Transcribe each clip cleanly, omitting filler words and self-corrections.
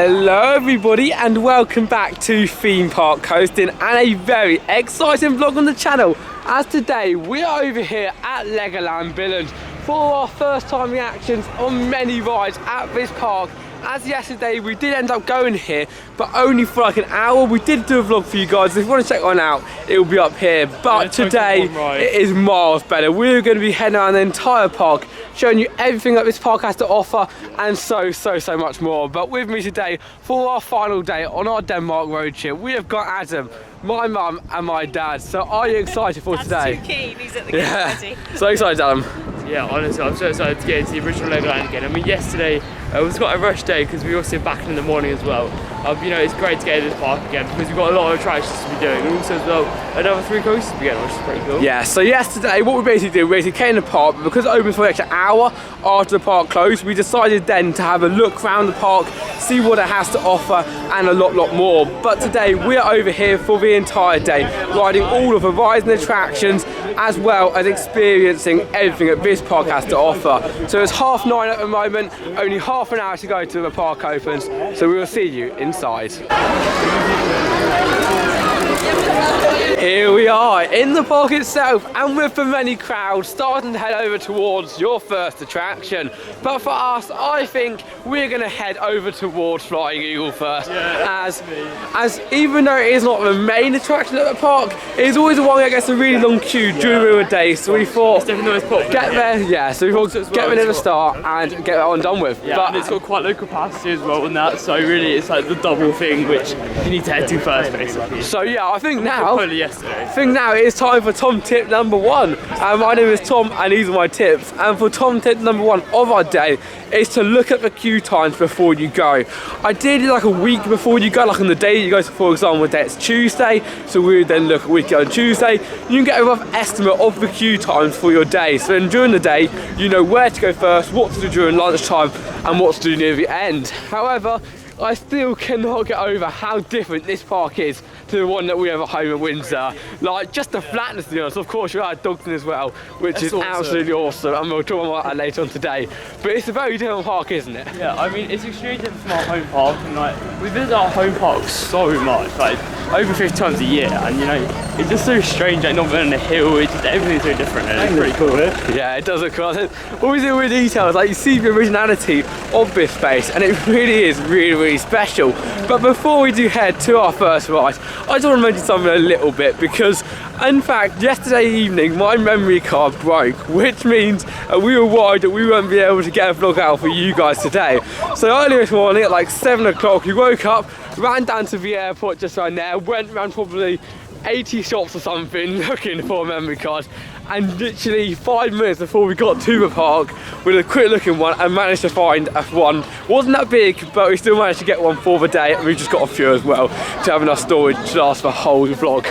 Hello everybody and welcome back to Theme Park Coastin and a very exciting vlog on the channel, as today we are over here at Legoland Billund for our first time reactions on many rides at this park. As yesterday we did end up going here, but only for like an hour. We did do a vlog for you guys. If you want to check one out, it will be up here. But today it is miles better. We're going to be heading around the entire park, showing you everything that this park has to offer and so much more. But with me today for our final day on our Denmark road trip, we have got Adam, my mum and my dad. So are you excited for today? Too keen, he's at the gate already. So excited, Adam. Yeah, honestly, I'm so excited to get into the original Legoland again. I mean, yesterday it was quite a rush day because we also back in the morning as well. You know, it's great to get into this park again because we've got a lot of attractions to be doing, and also as well another 3 coasters again, which is pretty cool. Yeah, so yesterday what we basically did, we basically came in the park, but because it opens for an extra hour after the park closed, we decided then to have a look around the park, see what it has to offer and a lot more. But today we are over here for the entire day, riding all of the rides and attractions, as well as experiencing everything that this park has to offer. So it's 9:30 at the moment, only half an hour to go till the park opens, so we will see you inside. Here we are in the park itself, and with the many crowds starting to head over towards your first attraction. But for us, I think we're going to head over towards Flying Eagle first, as even though it is not the main attraction at the park, it is always the one that gets a really long queue during the day. So we thought, get there, so we thought get there at the start and get that one done with. Yeah, but and it's got quite low capacity as well on that, so really it's like the double thing which you need to head to first, basically. So yeah, I think now it is time for Tom tip number 1. My name is Tom and these are my tips. And for Tom tip number 1 of our day is to look at the queue times before you go. Ideally like a week before you go, like on the day you go, so for example today it's Tuesday, so we would then look a week on Tuesday. You can get a rough estimate of the queue times for your day. So then during the day you know where to go first, what to do during lunchtime and what to do near the end. However, I still cannot get over how different this park is to the one that we have at home in Windsor. Like, just the flatness, to be honest. Of course, you're at Dogton as well, which is absolutely awesome, and we'll talk about that later on today. But it's a very different park, isn't it? Yeah, I mean, it's extremely different from our home park, and like, we visit our home park so much, like, over 50 times a year, and you know, it's just so strange, like, not being on a hill, it's just, everything's so different, and it's pretty cool, eh? Yeah, it does look cool. Always the weird details, like, you see the originality of this space, and it really is really special. But before we do head to our first ride, I just want to mention something a little bit, because in fact yesterday evening my memory card broke, which means we were worried that we won't be able to get a vlog out for you guys today. So earlier this morning at like 7 o'clock we woke up, ran down to the airport just around there, went around probably 80 shops or something looking for a memory card, and literally 5 minutes before we got to the park with a quick looking one and managed to find one. Wasn't that big, but we still managed to get one for the day, and we just got a few as well to have enough storage to last the whole vlog.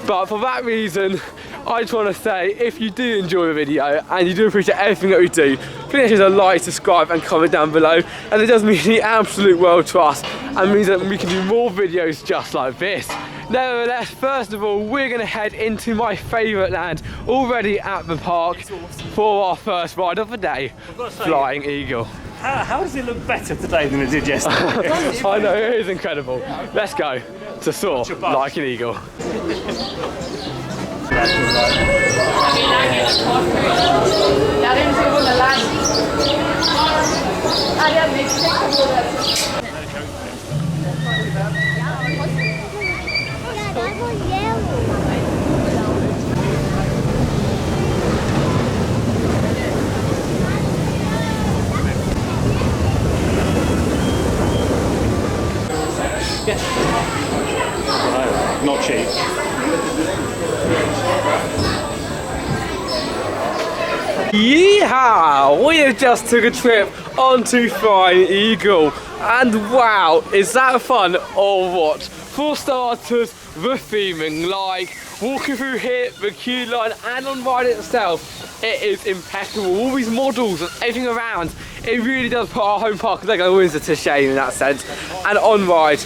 But for that reason, I just want to say, if you do enjoy the video and you do appreciate everything that we do, please hit a like, subscribe and comment down below, and it does mean the absolute world to us and means that we can do more videos just like this. Nevertheless, first of all, we're going to head into my favourite land already at the park for our first ride of the day, Flying Eagle. How does it look better today than it did yesterday? I know, it is incredible. Let's go to soar like an eagle. Not cheap. Yeehaw! We have just took a trip onto Flying Eagle, and wow, is that fun or what? For starters, the theming, like walking through here, the queue line and on ride itself, it is impeccable. All these models and everything around, it really does put our home park of Legoland Windsor to shame in that sense. And on ride,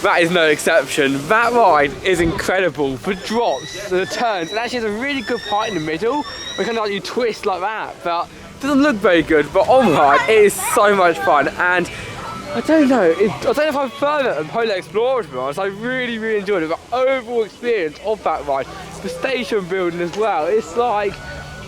that is no exception. That ride is incredible. The drops, the turns, it actually has a really good part in the middle where kind of like you twist like that, but it doesn't look very good. But on ride, it is so much fun. And I don't know. I don't know if I prefer that than Polar Explorer, to be honest. I really, really enjoyed it. But overall experience of that ride, the station building as well, it's like,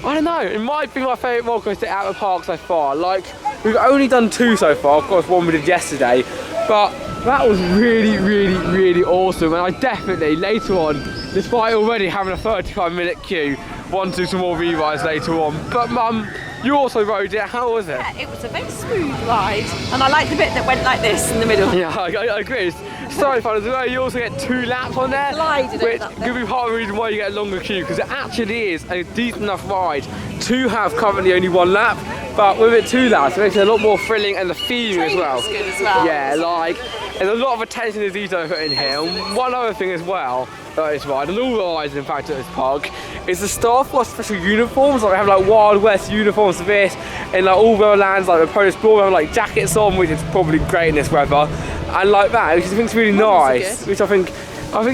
I don't know, it might be my favourite roller coaster out of the park so far. Like, we've only done 2 so far, of course one we did yesterday, but that was really, really, really awesome. And I definitely, later on, despite already having a 35-minute queue, want to do some more re-rides later on. But Mum, you also rode it, how was it? Yeah, it was a very smooth ride, and I like the bit that went like this in the middle. Yeah, I agree. It's so fun as well. You also get 2 laps on there, Glided which it, could be part of the reason why you get a longer queue, because it actually is a decent enough ride to have currently only 1 lap, but with it 2 laps, it makes it a lot more thrilling, and the theming as well. Good as well. Yeah, like, there's a lot of attention to detail put in here. And one other thing as well that this ride, and all the rides in fact at this park, is the staff got special uniforms. Like, we have like Wild West uniforms for this, and like all the lands, like the Polar Explorer, have like jackets on, which is probably great in this weather, and like that, which I think is really nice, which I think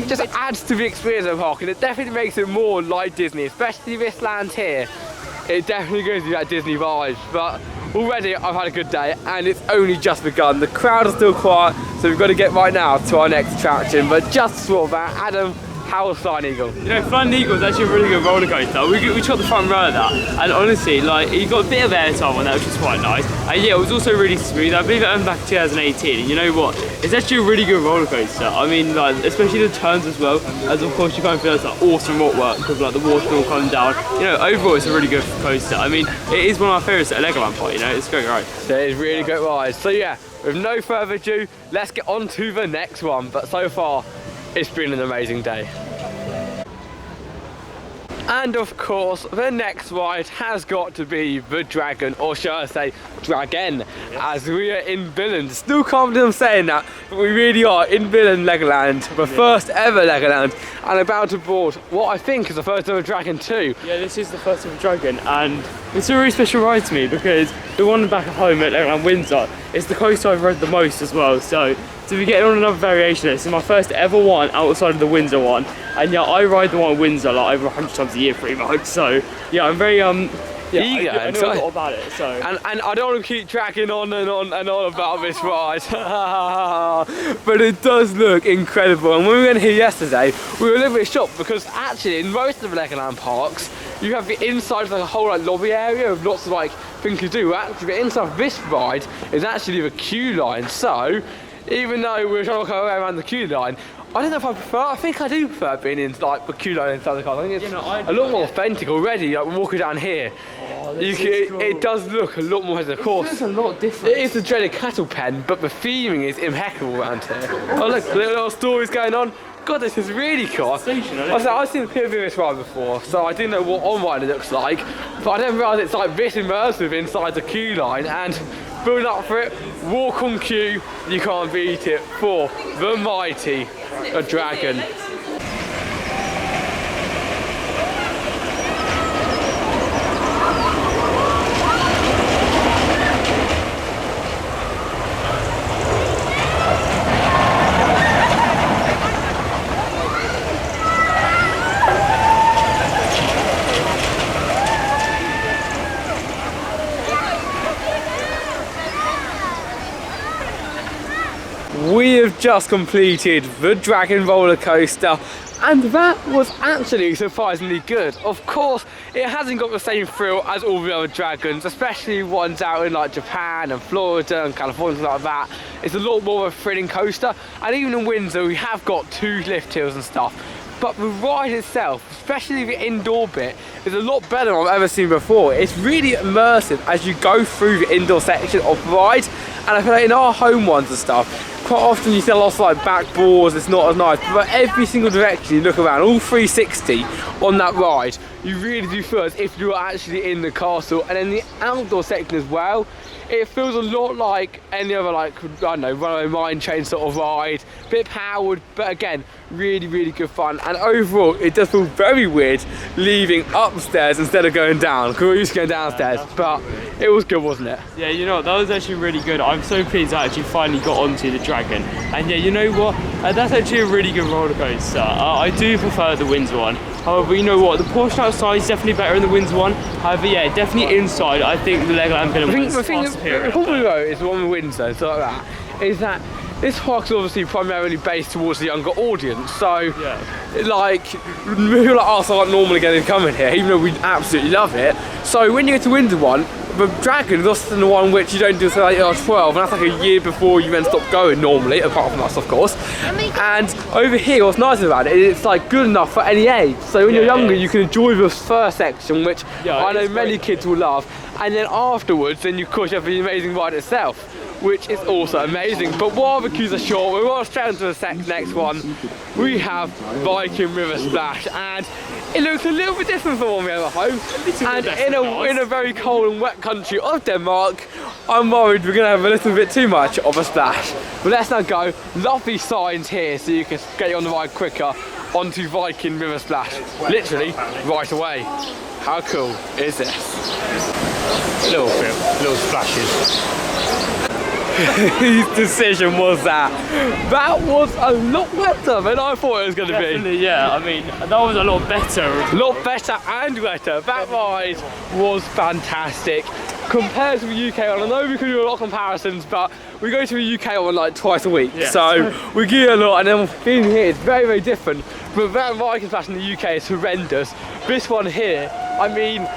just adds to the experience of the park, and it definitely makes it more like Disney, especially this land here. It definitely gives you that Disney vibe. But already I've had a good day, and it's only just begun. The crowd is still quiet, so we've got to get right now to our next attraction. But just before that, Adam, how was Flying Eagle? You know, Flying Eagle is actually a really good roller coaster. We got the front row of that, and honestly, like, you got a bit of airtime on that, which was quite nice. And yeah, it was also really smooth. I believe it opened back in 2018, and you know what? It's actually a really good roller coaster. I mean, like, especially the turns as well, as of course you kind of feel it's like awesome rock work because like the waterfall coming down. You know, overall it's a really good coaster. I mean, it is one of my favourites at Legoland Park. You know, it's a great ride. It is really great ride. So yeah, with no further ado, let's get on to the next one. But so far, it's been an amazing day. And of course, the next ride has got to be the Dragon, or shall I say, Dragon, as we are in Billund. Still can't believe I'm saying that, but we really are in Billund Legoland, the first ever Legoland, and about to board what I think is the first ever Dragon too. Yeah, this is the first ever Dragon, and it's a really special ride to me because the one back at home at Legoland Windsor is the coaster I've rode the most as well. So to be getting on another variation, this is my first ever one outside of the Windsor one, and yeah, I ride the one at Windsor like over 100 times a year pretty much. So yeah, I'm very eager. I know a lot about it. So and I don't want to keep tracking on and on and on about this ride, but it does look incredible. And when we went here yesterday, we were a little bit shocked because actually in most of the Legoland parks, you have the inside of the whole like lobby area with lots of like things to do. Actually, the inside of this ride is actually the queue line. So even though we were trying to go around the queue line, I don't know if I prefer. I think I do prefer being in like the queue line inside the car. I think it's a lot more authentic already. Like we're walking down here, cool. It does look a lot more. Of course, it's a lot different. It is the dreaded cattle pen, but the theming is impeccable around here. Oh look, little stories going on. God, this is really cool. I've seen the POV of this ride before, so I do know what on-ride it looks like, but I didn't realise it's like this immersive inside the queue line, and building up for it, walk on queue, you can't beat it for the mighty Dragon. We have just completed the Dragon roller coaster, and that was actually surprisingly good. Of course, it hasn't got the same thrill as all the other Dragons, especially ones out in like Japan and Florida and California, like that. It's a lot more of a thrilling coaster, and even in Windsor we have got 2 lift hills and stuff. But the ride itself, especially the indoor bit, is a lot better than I've ever seen before. It's really immersive as you go through the indoor section of the ride. And I feel like in our home ones and stuff, quite often you see lots of like backboards, it's not as nice. But every single direction you look around, all 360 on that ride, you really do feel as if you're actually in the castle. And in the outdoor section as well, it feels a lot like any other, like, I don't know, runaway mine train sort of ride. Bit powered, but again, really, really good fun. And overall, it does feel very weird leaving upstairs instead of going down, because we're used to going downstairs, but it was good, wasn't it? Yeah, you know, that was actually really good. I'm so pleased I actually finally got onto the Dragon. And yeah, you know what? That's actually a really good roller coaster. I do prefer the Windsor one. However, you know what? The portion outside is definitely better in the Windsor one. However, yeah, definitely inside, I think the Legoland Billund one is far superior. The Hall is the one with Windsor, so like that. is that this park is obviously primarily based towards the younger audience, so like people like us aren't normally going to come in here, even though we absolutely love it. So when you get to Windsor one, the Dragon is often the one which you don't do until like you're 12, and that's like a year before you then stop going normally, apart from us of course. And over here, what's nice about it is it's like good enough for any age. So when you're younger, you can enjoy the first section, which I know many kids will love, and then afterwards, then you of course have the amazing ride itself, which is also amazing. But while the queues are short, we're all straight into the next one. We have Viking River Splash, and it looks a little bit different from what we have at home. And in a very cold and wet country of Denmark, I'm worried we're going to have a little bit too much of a splash. But let's now go. Lovely signs here so you can get on the ride quicker onto Viking River Splash. Literally right away. How cool is this? Little splashes. His decision was that was a lot better than I thought it was going to be. Definitely, yeah. I mean, that was a lot better. A lot better and better. That ride was fantastic. Compared to the UK one, I know we can do a lot of comparisons, but we go to the UK one like twice a week, so we get a lot, and then being here is very, very different. But that Viking Splash in the UK is horrendous. This one here, I mean,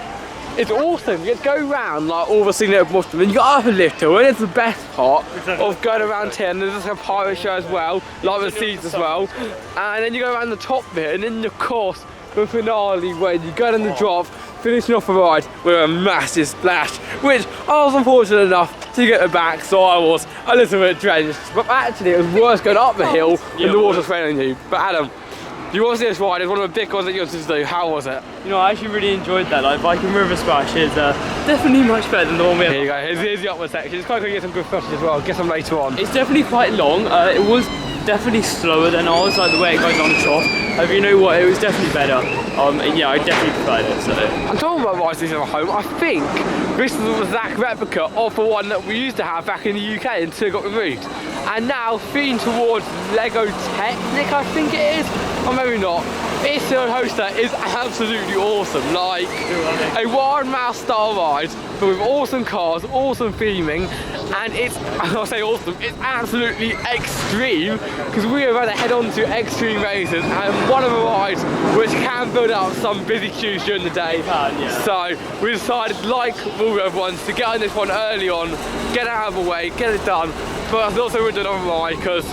it's awesome. You get to go around like all the scene at the bottom, and you got up a little, and it's the best part of going around here. And there's like a pirate show as well, like the seats as well. And then you go around the top bit, and then of course the finale where you go down the drop, finishing off the ride with a massive splash, which I was unfortunate enough to get the back, so I was a little bit drenched. But actually, it was worse going up the hill when the water's raining on you. But Adam, you want to see this ride? It's one of the big ones that you wanted to do. How was it? You know, I actually really enjoyed that. Like, Viking River Splash is definitely much better than the one we had. Here you go. Here's the upward section. It's quite good to get some good footage as well. Get some later on. It's definitely quite long. It was definitely slower than ours, like the way it goes on the top. But you know what? It was definitely better. And yeah, I definitely preferred it. So. I'm talking about rides at home. I think this was the exact replica of the one that we used to have back in the UK until it got removed. And now, themed towards Lego Technic, I think it is, or maybe not. This coaster is absolutely awesome. Like a wild mouse style ride, but with awesome cars, awesome theming, and it's, I'll say awesome, it's absolutely extreme, because we are about to head on to extreme races, and one of the rides which can build up some busy queues during the day. So we decided, like all the other ones, to get on this one early on, get out of the way, get it done. But I also would do another ride, because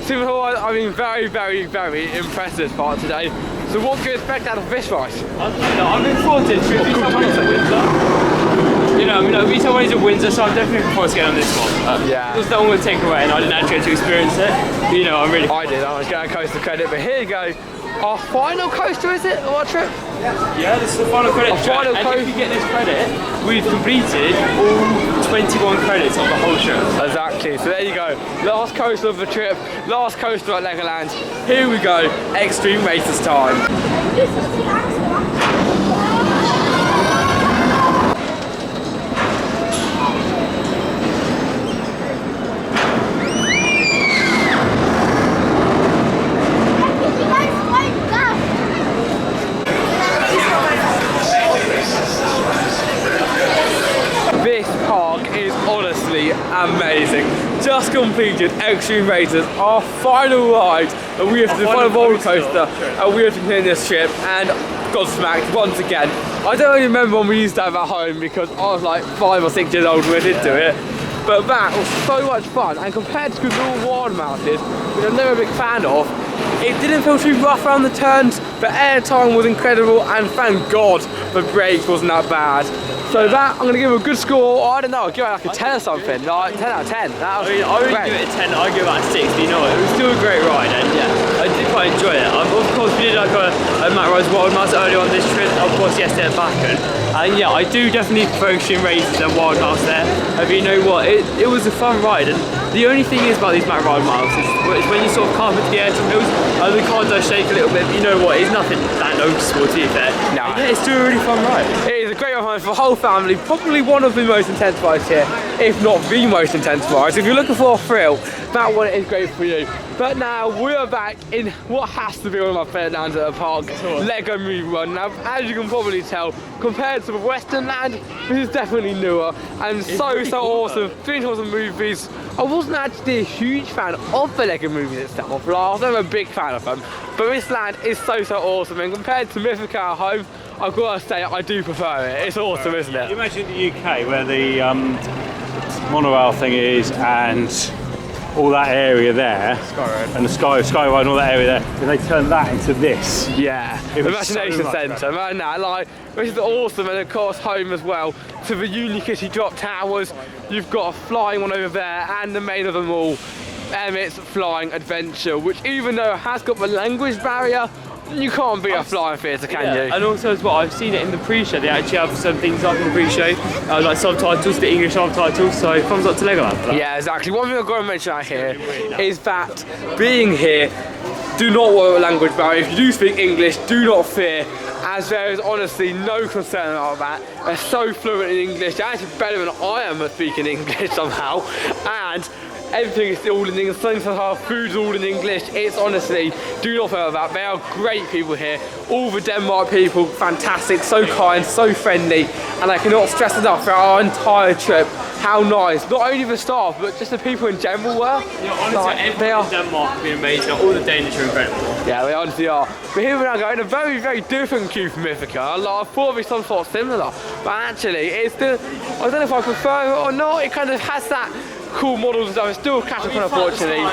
I've been very, very, very impressed with this part today. So what can you expect out of this ride? I'm looking forward to it. Retail money's at Windsor. You know, retail money's at Windsor, so I'm definitely looking forward to getting on this one. Yeah. There's no one to take away, and I didn't actually get to experience it. But, you know, I'm really. I did. I was going coaster credit, but here you go. Our final coaster, is it? Or our trip? Yeah, this is the final credit. And if you get this credit, we've completed all 21 credits of the whole trip. Exactly. So there you go. Last coaster of the trip. Last coaster at Legoland. Here we go. Extreme races time. This park is honestly amazing. Just completed Extreme Races, our final ride, and we have to final roller coaster, and we have to complete this trip, and got smacked once again. I don't really remember when we used to have at home because I was like 5 or 6 years old when I did do it. But that was so much fun, and compared to the little wild mounted, which I'm never a big fan of, it didn't feel too rough around the turns, the air time was incredible, and thank God the brakes wasn't that bad. So that, I'm going to give it a good score. I don't know, I'll give it like a 10 or something, like 10 out of 10. That was I would give it a 10, I'd give it a 6, but you know what, it was still a great ride, and yeah, I did quite enjoy it. Of course, we did like a Matt Rose Wild Mouse earlier on this trip, of course yesterday at Backen. And yeah, I do definitely prefer Extreme Races and Wild Mouse there. But you know what, it was a fun ride, and the only thing is about these Matt Ride Miles is when you sort of carve into the air hills, the car does shake a little bit, but you know what, it's nothing that noticeable to be fair. No. Yeah, it's still a really fun ride. It is a great ride for the whole family, probably one of the most intense rides here, if not the most intense rides. If you're looking for a thrill, that one is great for you. But now we are back in what has to be one of my favourite lands at the park, Lego Movie Run. Now, as you can probably tell, compared to the Western land, this is definitely newer and so awesome. Three awesome movies. I wasn't wasn't actually a huge fan of the Lego movies itself. Like, I was never a big fan of them. But this land is so awesome, and compared to Mythica at home, I've got to say I do prefer it. It's awesome, isn't it? You imagine the UK where the monorail thing is and all that area there, and the Sky Ride and all that area there, and they turn that into this. Yeah, Imagination Centre, man, that, like, which is awesome, and of course home as well to the Unikitty Drop Towers. You've got a flying one over there, and the main of them all, Emmets Flying Adventure, which even though it has got the language barrier, you can't be a flying theatre, can you? And also as well, I've seen it in the pre-show, they actually have some things up in the pre-show, like subtitles, the English subtitles, so thumbs up to Legoland for that. Yeah, exactly. One thing I've got to mention out here is that being here, do not worry about language barrier. If you do speak English, do not fear, as there is honestly no concern about that. They're so fluent in English, they're actually better than I am at speaking English somehow, and everything is all in English, our food's all in English. It's honestly, do not feel that. They are great people here. All the Denmark people, fantastic, so kind, so friendly, and I cannot stress enough throughout our entire trip how nice, not only the staff, but just the people in general were. Yeah, honestly, like, everyone in Denmark have been amazing. All the Danish are incredible. Yeah, they honestly are. But here we're now going a very different queue from Mythica. Like, I thought it'd be some sort of similar, but actually, it's still, I don't know if I prefer it or not. It kind of has that cool models and stuff. It's still Caterpillar, unfortunately.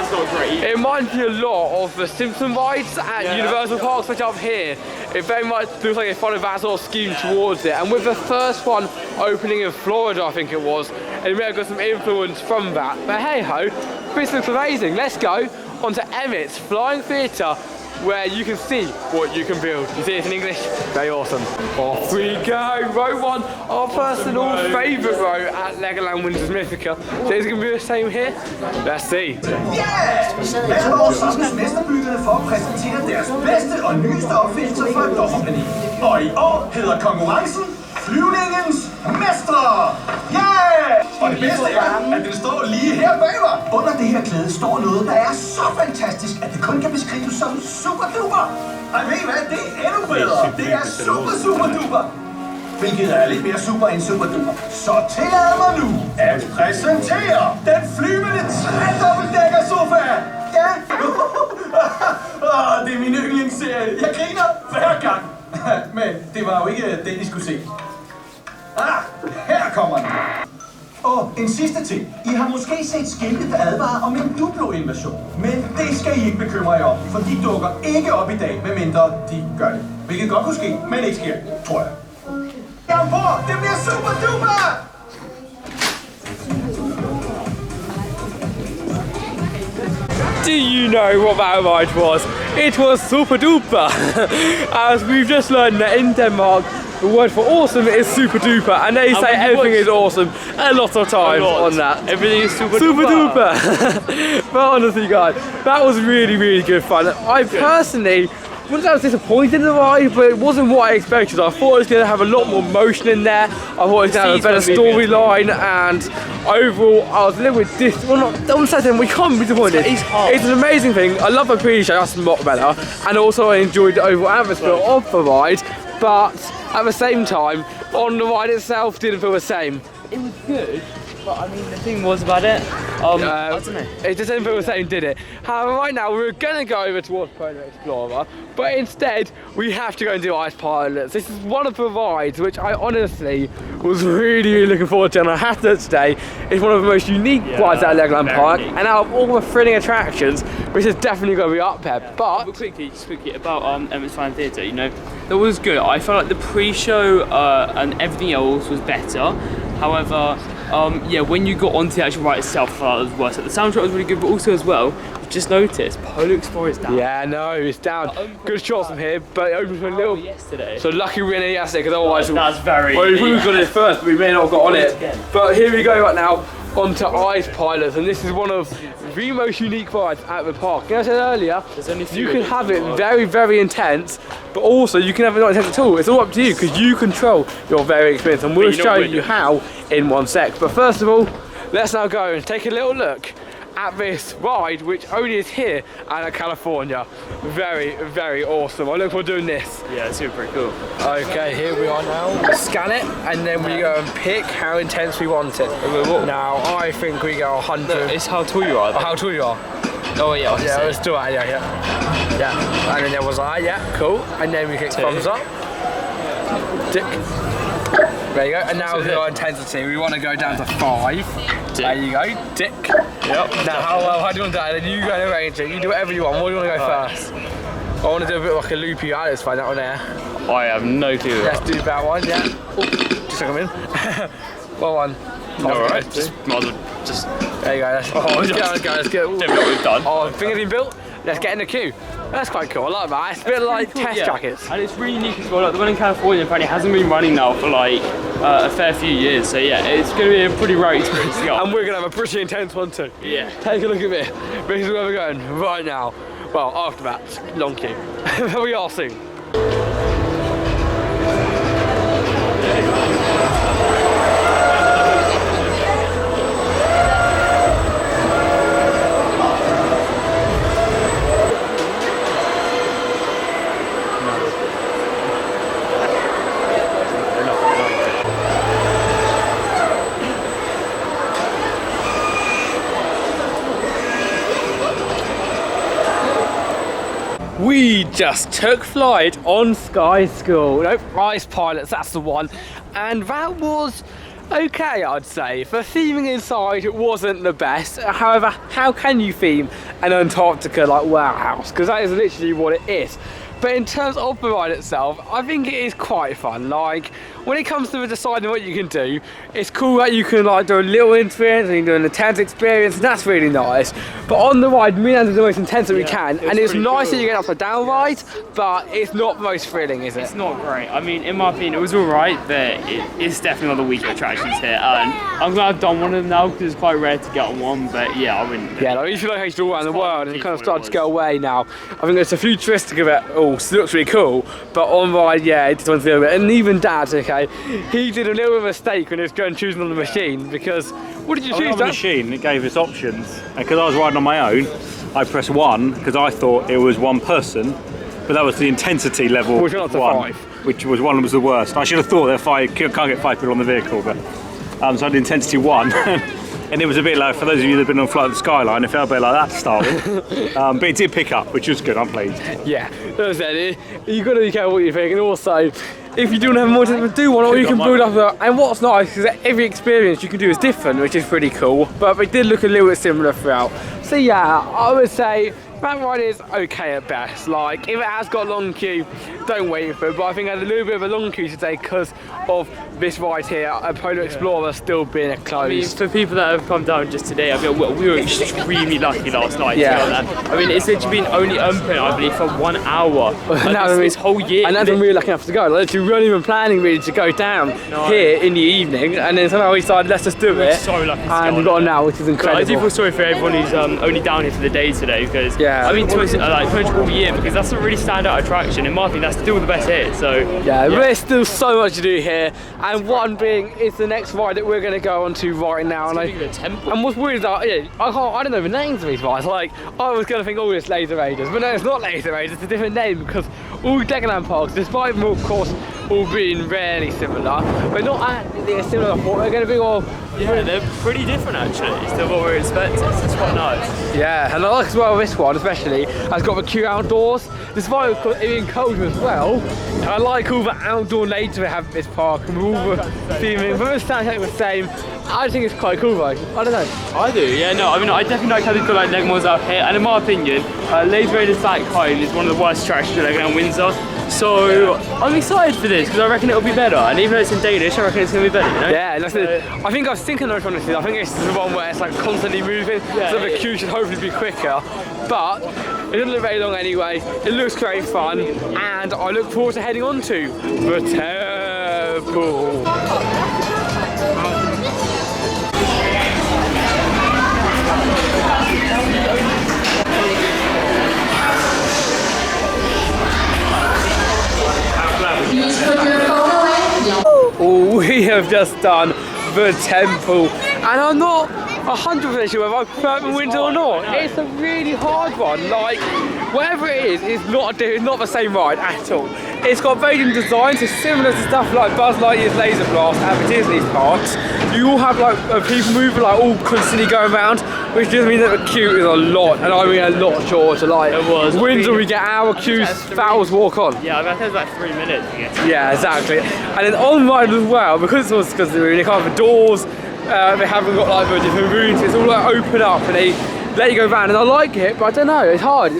It reminds me a lot of the Simpson rides at Universal Parks, which up here, it very much looks like they followed that sort of scheme towards it. And with the first one opening in Florida, I think it was, it may have got some influence from that. But hey ho, this looks amazing. Let's go onto Emmets Flying Theatre, where you can see what you can build. You see it in English? Very awesome. Off we go. Row 1, our personal favourite row at Legoland Windsor Mythica. So is it going to be the same here? Let's see. Yeah! Hver år samles mesterbyggerne for at præsentere deres bedste og nyeste opfindelser fra et dommerpanel. Og i år hedder konkurrencen Flyvningens Mestre! Yeah! Og det bedste er, at den står lige her bag mig. Under det her klæde står noget, der er så fantastisk, at det kun kan beskrives som super duper. Og ved I hvad? Det er endnu bedre. Det er super duper. Hvilket er lidt mere super end super duper. Så tillad mig nu at præsentere den flyvende tredobbeltdækker sofa. Ja! Det er min yndlingsserie. Jeg griner hver gang. Men det var jo ikke den, I skulle se. Her kommer den. Og en sidste ting. I har måske set skilte, der advarer om en Duplo-invasion. Men det skal I ikke bekymre jer om, for de dukker ikke op i dag, medmindre de gør det. Hvilket godt kunne ske, men ikke sker, tror jeg. Jeg er ombord! Det bliver super duper! Do you know what that ride was? It was super duper! As we've just learned that in Denmark, the word for awesome is super duper, and they say everything is awesome a lot of times on that. Everything is super duper. But honestly guys, that was really good fun. I personally wouldn't say I was disappointed in the ride, but it wasn't what I expected. I thought it was going to have a lot more motion in there. I thought it was going to have a better storyline, and overall I was a little bit we can't be disappointed. It's an amazing thing. I love the pre-show, that's a lot better, and also I enjoyed the overall atmosphere of the ride, but at the same time, on the ride itself didn't feel the same. It was good, but I mean the thing was about it, I don't know. It just didn't feel the same, did it? However, right now we're going to go over towards x-plorer, but instead we have to go and do ice pilots. This is one of the rides which I honestly was really looking forward to, and I have to today. It's one of the most unique rides at Legoland Park, and out of all the thrilling attractions, which is definitely going to be up there. But quickly about Emmets Flying Theatre, you know, that was good. I felt like the pre-show and everything else was better. However, yeah, when you got onto the actual ride itself, I thought it was worse. The soundtrack was really good, but also as well, I've just noticed Polar Explorer is down. Yeah, no, it's down. Good shots from here, but it opened for a little. Yesterday. So lucky we went in yesterday, because otherwise that's very. Well, we got it first, but we may not have got on it. But here we go right now onto ice pilots, and this is one of the most unique rides at the park. Like I said earlier, you can have it very intense, but also you can have it not intense at all. It's all up to you, because you control your very experience, and we'll show you how in one sec. But first of all, let's now go and take a little look at this ride, which only is here and at California. Very, very awesome. I look forward to doing this. Yeah, it's super cool. Okay, here we are now. We scan it and then we go and pick how intense we want it. Now, I think we go 100. No, it's how tall you are. Oh, how tall you are? Oh yeah, Yeah, let's do it. Yeah. And then there was yeah, cool. And then we click thumbs up. Dick. There you go. And now with our intensity, we want to go down to 5. Dick. There you go. Dick. Yep. Now, how do you want to do it? Then you go and arrange it. You do whatever you want. What do you want to go first? I want to do a bit of like a loopy ride. Let's find that one there. I have no clue. Let's do that one. Yeah. Oh, just come in. Well one. Alright. Just. There you go. Let's go. Let's get. Don't know what we've done. Oh, things been built. Let's get in the queue. That's quite cool. I like that. It's a bit like test jackets. And it's really unique as well. Like the one in California apparently hasn't been running now for like a fair few years. So yeah, it's going to be a pretty rare experience to go. And we're going to have a pretty intense one too. Yeah. Take a look at this. This is where we're going right now. Well, after that, long queue. We are soon. We just took flight on Sky School. Nope, Rise Pilots, that's the one. And that was okay, I'd say. The theming inside wasn't the best. However, how can you theme an Antarctica like warehouse? Because that is literally what it is. But in terms of the ride itself, I think it is quite fun. Like, when it comes to deciding what you can do, it's cool that you can like do a little experience and you can do an intense experience, and that's really nice. But on the ride, we are the most intense that we can, and it's nice that you get up and down rides, but it's not the most thrilling, is it? It's not great. I mean, in my opinion, it was alright, but it's definitely one of the weaker attractions here. And I'm glad I've done one of them now because it's quite rare to get on one, but yeah, I wouldn't. Yeah, like, if you like all around the world and it kind of started to go away now, I think it's a futuristic of it all, so it looks really cool, but on ride, yeah, it just wants to be a bit. And even Dad, okay, he did a little bit of a mistake when he was going choosing on the machine, because what did you choose? On the machine, it gave us options, and because I was riding on my own, I pressed 1 because I thought it was 1 person, but that was the intensity level. Which went up to 5. Which was 1 was the worst. I should have thought that if I can't get 5 people on the vehicle, but so I did intensity 1. And it was a bit like, for those of you that have been on Flight of the Skyline, it felt a bit like that to start with. But it did pick up, which was good, I'm pleased. Yeah, as I said, you've got to be careful what you think, and also, if you don't have more time to do one, or you can build up and what's nice is that every experience you can do is different, which is pretty cool, but it did look a little bit similar throughout. So yeah, I would say that ride is okay at best. Like, if it has got a long queue, don't wait for it, but I think I had a little bit of a long queue today because of this ride here, a Polar Explorer still being closed. I mean, for people that have come down just today, I feel we were extremely lucky last night to get that. I mean, it's literally been only open, I believe, for 1 hour this whole year. And that's when we were lucky enough to go. Like, we weren't even planning really to go down here in the evening, and then somehow we decided let's just do it. So lucky to and we got on now, which is incredible. I do feel sorry for everyone who's only down here for the day today, because I mean, to us, like pretty much all year, because that's a really standout attraction. In my opinion, that's still the best here. So yeah, there's still so much to do here, and one being is the next ride that we're going to go on to right now. And what's weird is that I don't know the names of these rides. Like, I was going to think, oh, it's Laser Raiders, but no, it's not Laser Raiders. It's a different name, because all Legoland parks, despite them of course all being rarely similar, but not actually as similar. They're going to be all they're pretty different actually. It's still what we're expecting. So it's quite nice. Yeah, and I like as well this one especially has got the queue outdoors. Despite it being cold as well, I like all the outdoor nature we have at this park and all the theming. But it's soundtrack the same. I think it's quite cool though. I don't know. I do, yeah, no, I mean, I definitely like how they've got like Legmores out here, and in my opinion, Laser Raiders back home is one of the worst attractions at Legoland Windsor. So I'm excited for this because I reckon it'll be better, and even though it's in Danish, I reckon it's going to be better, you know? Yeah, I think I was thinking of one of these. I think it's the one where it's like constantly moving, so the queue should hopefully be quicker. But it doesn't look very long anyway. It looks great fun, and I look forward to heading on to the temple. We have just done the temple, and I'm not 100% sure whether I prefer it in winter or not. It's a really hard one. Like, whatever it is, it's not the same ride at all. It's got varied design, so similar to stuff like Buzz Lightyear's Laser Blast at the Disney's parks. You all have like people moving like all constantly going around, which does mean that the queue is a lot, and I mean a lot shorter. Like it was. Windsor, we get hour queues, fouls walk on. Yeah, I think it was like 3 minutes to get to. Yeah, exactly. And then on ride as well, because they can't have the doors, they haven't got like the different rooms. It's all like open up and they let you go around, and I like it, but I don't know, it's hard.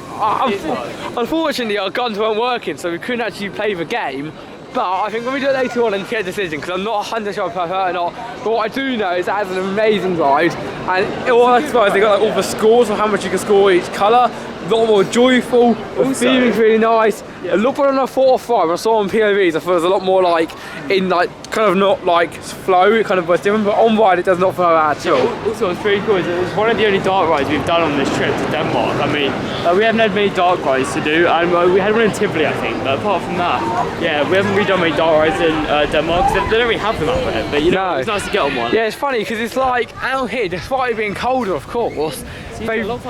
Unfortunately, our guns weren't working, so we couldn't actually play the game. But I think when we do it later on and get a decision, because I'm not 100% sure if I prefer it or not, but what I do know is that it's an amazing ride, and all I suppose they got like all the scores of how much you can score each colour, a lot more joyful, the feeling's really nice. A lot better than I thought of 5. When I saw on POVs, I thought it was a lot more like, in like, kind of not like flow, it kind of was different, but on ride it does not flow at all. Also, what's pretty cool is it was one of the only dark rides we've done on this trip to Denmark. I mean, we haven't had many dark rides to do, and we had one in Tivoli, I think, but apart from that, yeah, we haven't really done many dark rides in Denmark, because they don't really have them up there, but you know, it's nice to get on one. Yeah, it's funny, because it's like, out here, despite it being colder, of course, they love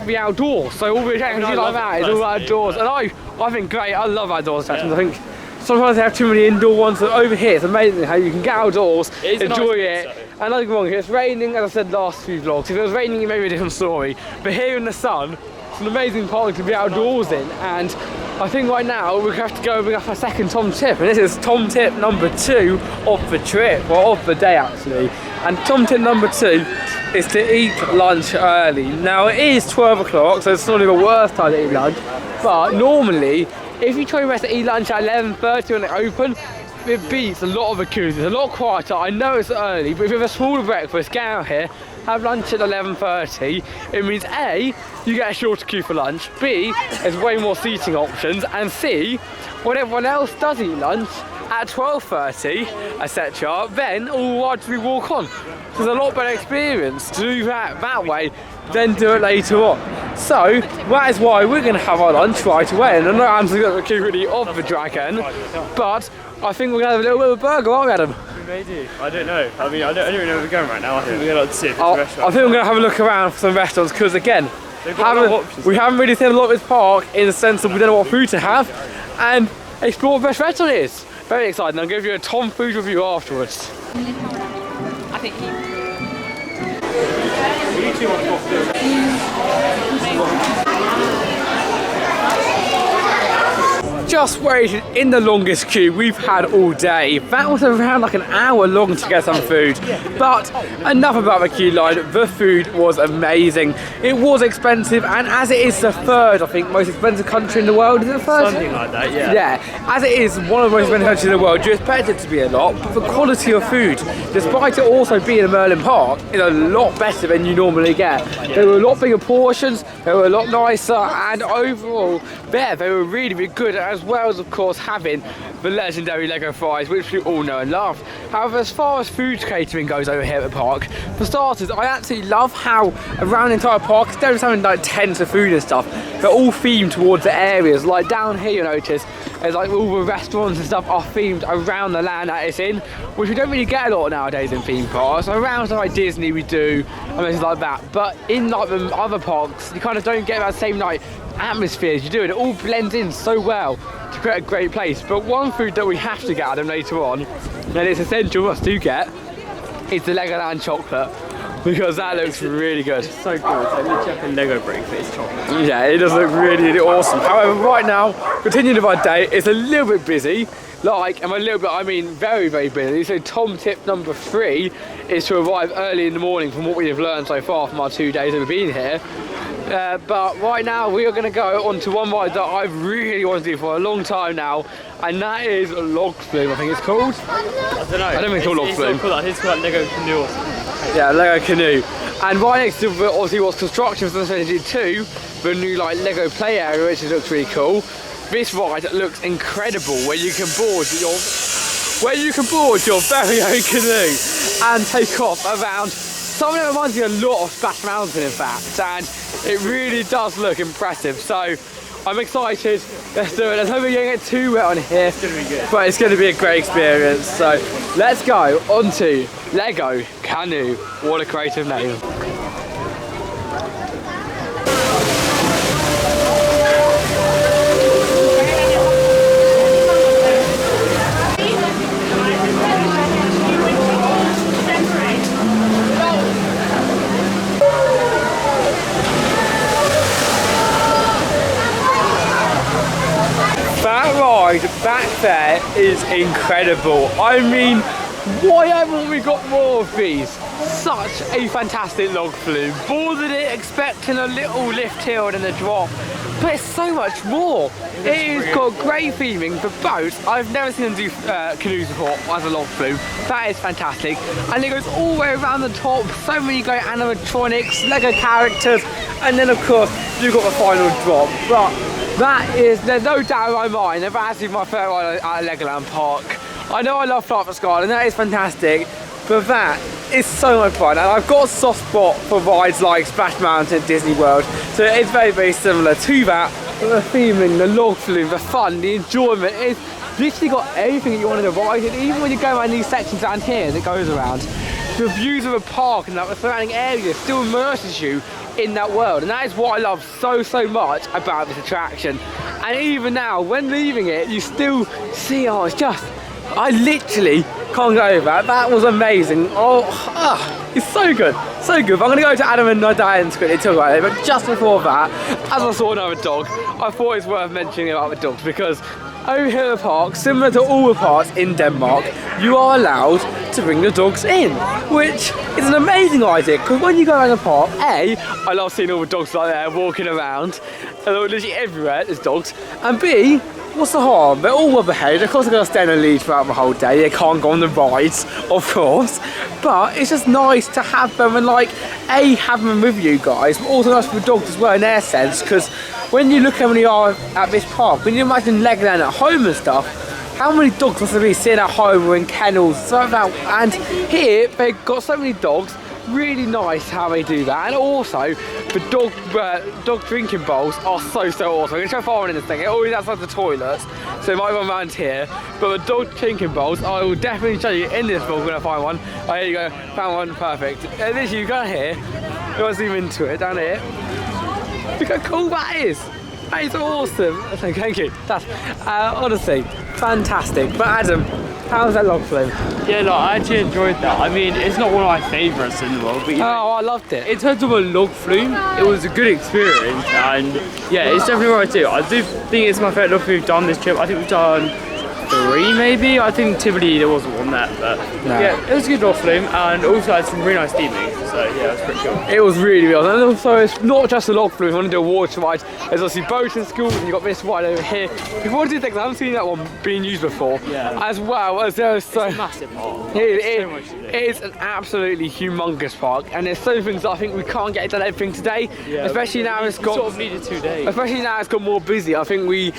the outdoors, so all the activities like that is all outdoors, and I think great, I love outdoors attractions. I think sometimes they have too many indoor ones, so over here it's amazing how you can get outdoors, enjoy it. And don't get me wrong, if it's raining, as I said last few vlogs, if it was raining it may be a different story, but here in the sun, it's an amazing park to be outdoors in, and I think right now we have to go and bring up our second Tom tip, and this is Tom tip number 2 of the trip, or of the day actually. And Tom tip number 2 is to eat lunch early. Now it is 12 o'clock, so it's not the worst time to eat lunch, but normally, if you try your best to eat lunch at 11:30 when they open, it beats a lot of the queues. It's a lot quieter. I know it's early, but if you have a smaller breakfast, get out here, have lunch at 11:30. It means A, you get a shorter queue for lunch, B, there's way more seating options, and C, when everyone else does eat lunch at 12:30, etc., then all rides we walk on. There's a lot better experience to do that way than do it later on. So that is why we're going to have our lunch right away. And I know Adam's got the security of the dragon, but I think we're going to have a little bit of a burger, aren't we, Adam? We may do. I don't know. I mean, I don't even know where we're going right now. I think we're going to see if there's a restaurant. I think we're going to have a look around for some restaurants, because again, we haven't really seen a lot of this park in the sense that we don't know what food to have, and explore the best restaurant it is. Very exciting. I'll give you a Tom food review afterwards. I think Just waited in the longest queue we've had all day. That was around like an hour long to get some food. But enough about the queue line, the food was amazing. It was expensive, and as it is the third, I think, most expensive country in the world, is it the third? Something like that, yeah. Yeah, as it is one of the most expensive countries in the world, you expect it to be a lot, but the quality of food, despite it also being a Merlin park, is a lot better than you normally get. There were a lot bigger portions, they were a lot nicer, and overall, they were really, really good, as well as, of course, having the legendary Lego fries, which we all know and love. However, as far as food catering goes over here at the park, for starters, I absolutely love how around the entire park, instead of having like tents of food and stuff, they're all themed towards the areas. Like down here, you notice, there's like all the restaurants and stuff are themed around the land that it's in, which we don't really get a lot nowadays in theme parks. Around like Disney we do, and things like that. But in like the other parks, you kind of don't get that same like atmospheres you do, and it all blends in so well to create a great place. But one food that we have to get at them later on, and it's essential for us to get, is the Legoland chocolate, because that looks really good. It's so good. It's like literally a Lego brick, but it's chocolate. Yeah, it does look really, really awesome. However, right now, continuing our day, it's a little bit busy. Like, and by a little bit, I mean very, very busy. So Tom tip number 3 is to arrive early in the morning, from what we have learned so far from our 2 days that we've been here. But right now we are going to go on to one ride that I've really wanted to do for a long time now, and that is Log Flume, I think it's called. I don't know. I don't think it's called Log Flume. It's called Lego Canoe or something. Yeah, Lego Canoe. And right next to obviously what's construction facility 2, the new like Lego play area, which looks really cool. This ride looks incredible, where you can board your very own canoe and take off around. Something that reminds me a lot of Splash Mountain, in fact, and it really does look impressive. So I'm excited. Let's do it. Let's hope we don't get too wet on here. It's gonna be good. But it's gonna be a great experience. So let's go on to Lego Canoe. What a creative name. That ride back there is incredible. I mean, why haven't we got more of these? Such a fantastic log flume. Boarded it expecting a little lift hill and then a drop, but it's so much more. It's got great theming for boats. I've never seen them do canoes before as a log flume. That is fantastic. And it goes all the way around the top. So many great animatronics, Lego characters, and then of course you've got the final drop. But there's no doubt in my mind that that's my favourite ride at Legoland Park. I know I love Fly Up the Sky and that is fantastic, but that is so much fun. And I've got a soft spot for rides like Splash Mountain at Disney World, so it's very, very similar to that. But the theming, the log flume, the fun, the enjoyment, it's literally got everything that you want in a ride. And even when you go around these sections down here that goes around, the views of the park and the surrounding area still immerses you in that world, and that is what I love so much about this attraction. And even now, when leaving it, you still see, oh, it's just, I literally can't get over that. That was amazing. It's so good, so good. But I'm gonna go to Adam and Diane to quickly talk about it, but just before that, as I saw another dog, I thought it's worth mentioning about the dogs, because over here at the park, similar to all the parks in Denmark, you are allowed to bring the dogs in, which is an amazing idea, because when you go around the park, A, I love seeing all the dogs like there walking around, and literally everywhere there's dogs, and B, what's the harm? They're all well behaved. Of course they're going to stay in a lead throughout the whole day. They can't go on the rides, of course, but it's just nice to have them and like, A, have them with you guys, but also nice for the dogs as well in their sense, because when you look how many are at this park, when you imagine Legoland at home and stuff, how many dogs must there be sitting at home or in kennels, so that, and here they've got so many dogs. Really nice how they do that, and also the dog drinking bowls are so awesome. I'm going to try to find one in this thing. It always outside the toilets, so it might run around here. But the dog drinking bowls, I will definitely show you in this vlog when I find one. Oh, here you go, found one, perfect. Literally, you go here, let's zoom into it down here. Look how cool that is. That is awesome. Thank you. That's honestly fantastic. But Adam, how was that log flume? Yeah, look, I actually enjoyed that. I mean, it's not one of my favourites in the world, but I loved it. In terms of a log flume, it was a good experience, and yeah, it's definitely right too. I do think it's my favourite log flume we've done this trip. I think we've done 3 maybe. I think Tivoli there wasn't one there, but no. Yeah, it was a good log flume, and also had some really nice theming. So yeah, it was pretty cool. It was really good, and also it's not just a log flume. If you want to do a water ride, there's obviously boats and schools, and you've got this ride over here. If you want to do things, I haven't seen that one being used before. Yeah. As well as there's so it's a massive park. It is an absolutely humongous park, and there's so many things that I think we can't get done everything today. Yeah, especially now it's got sort of needed 2 days. Especially now it's got more busy. I think we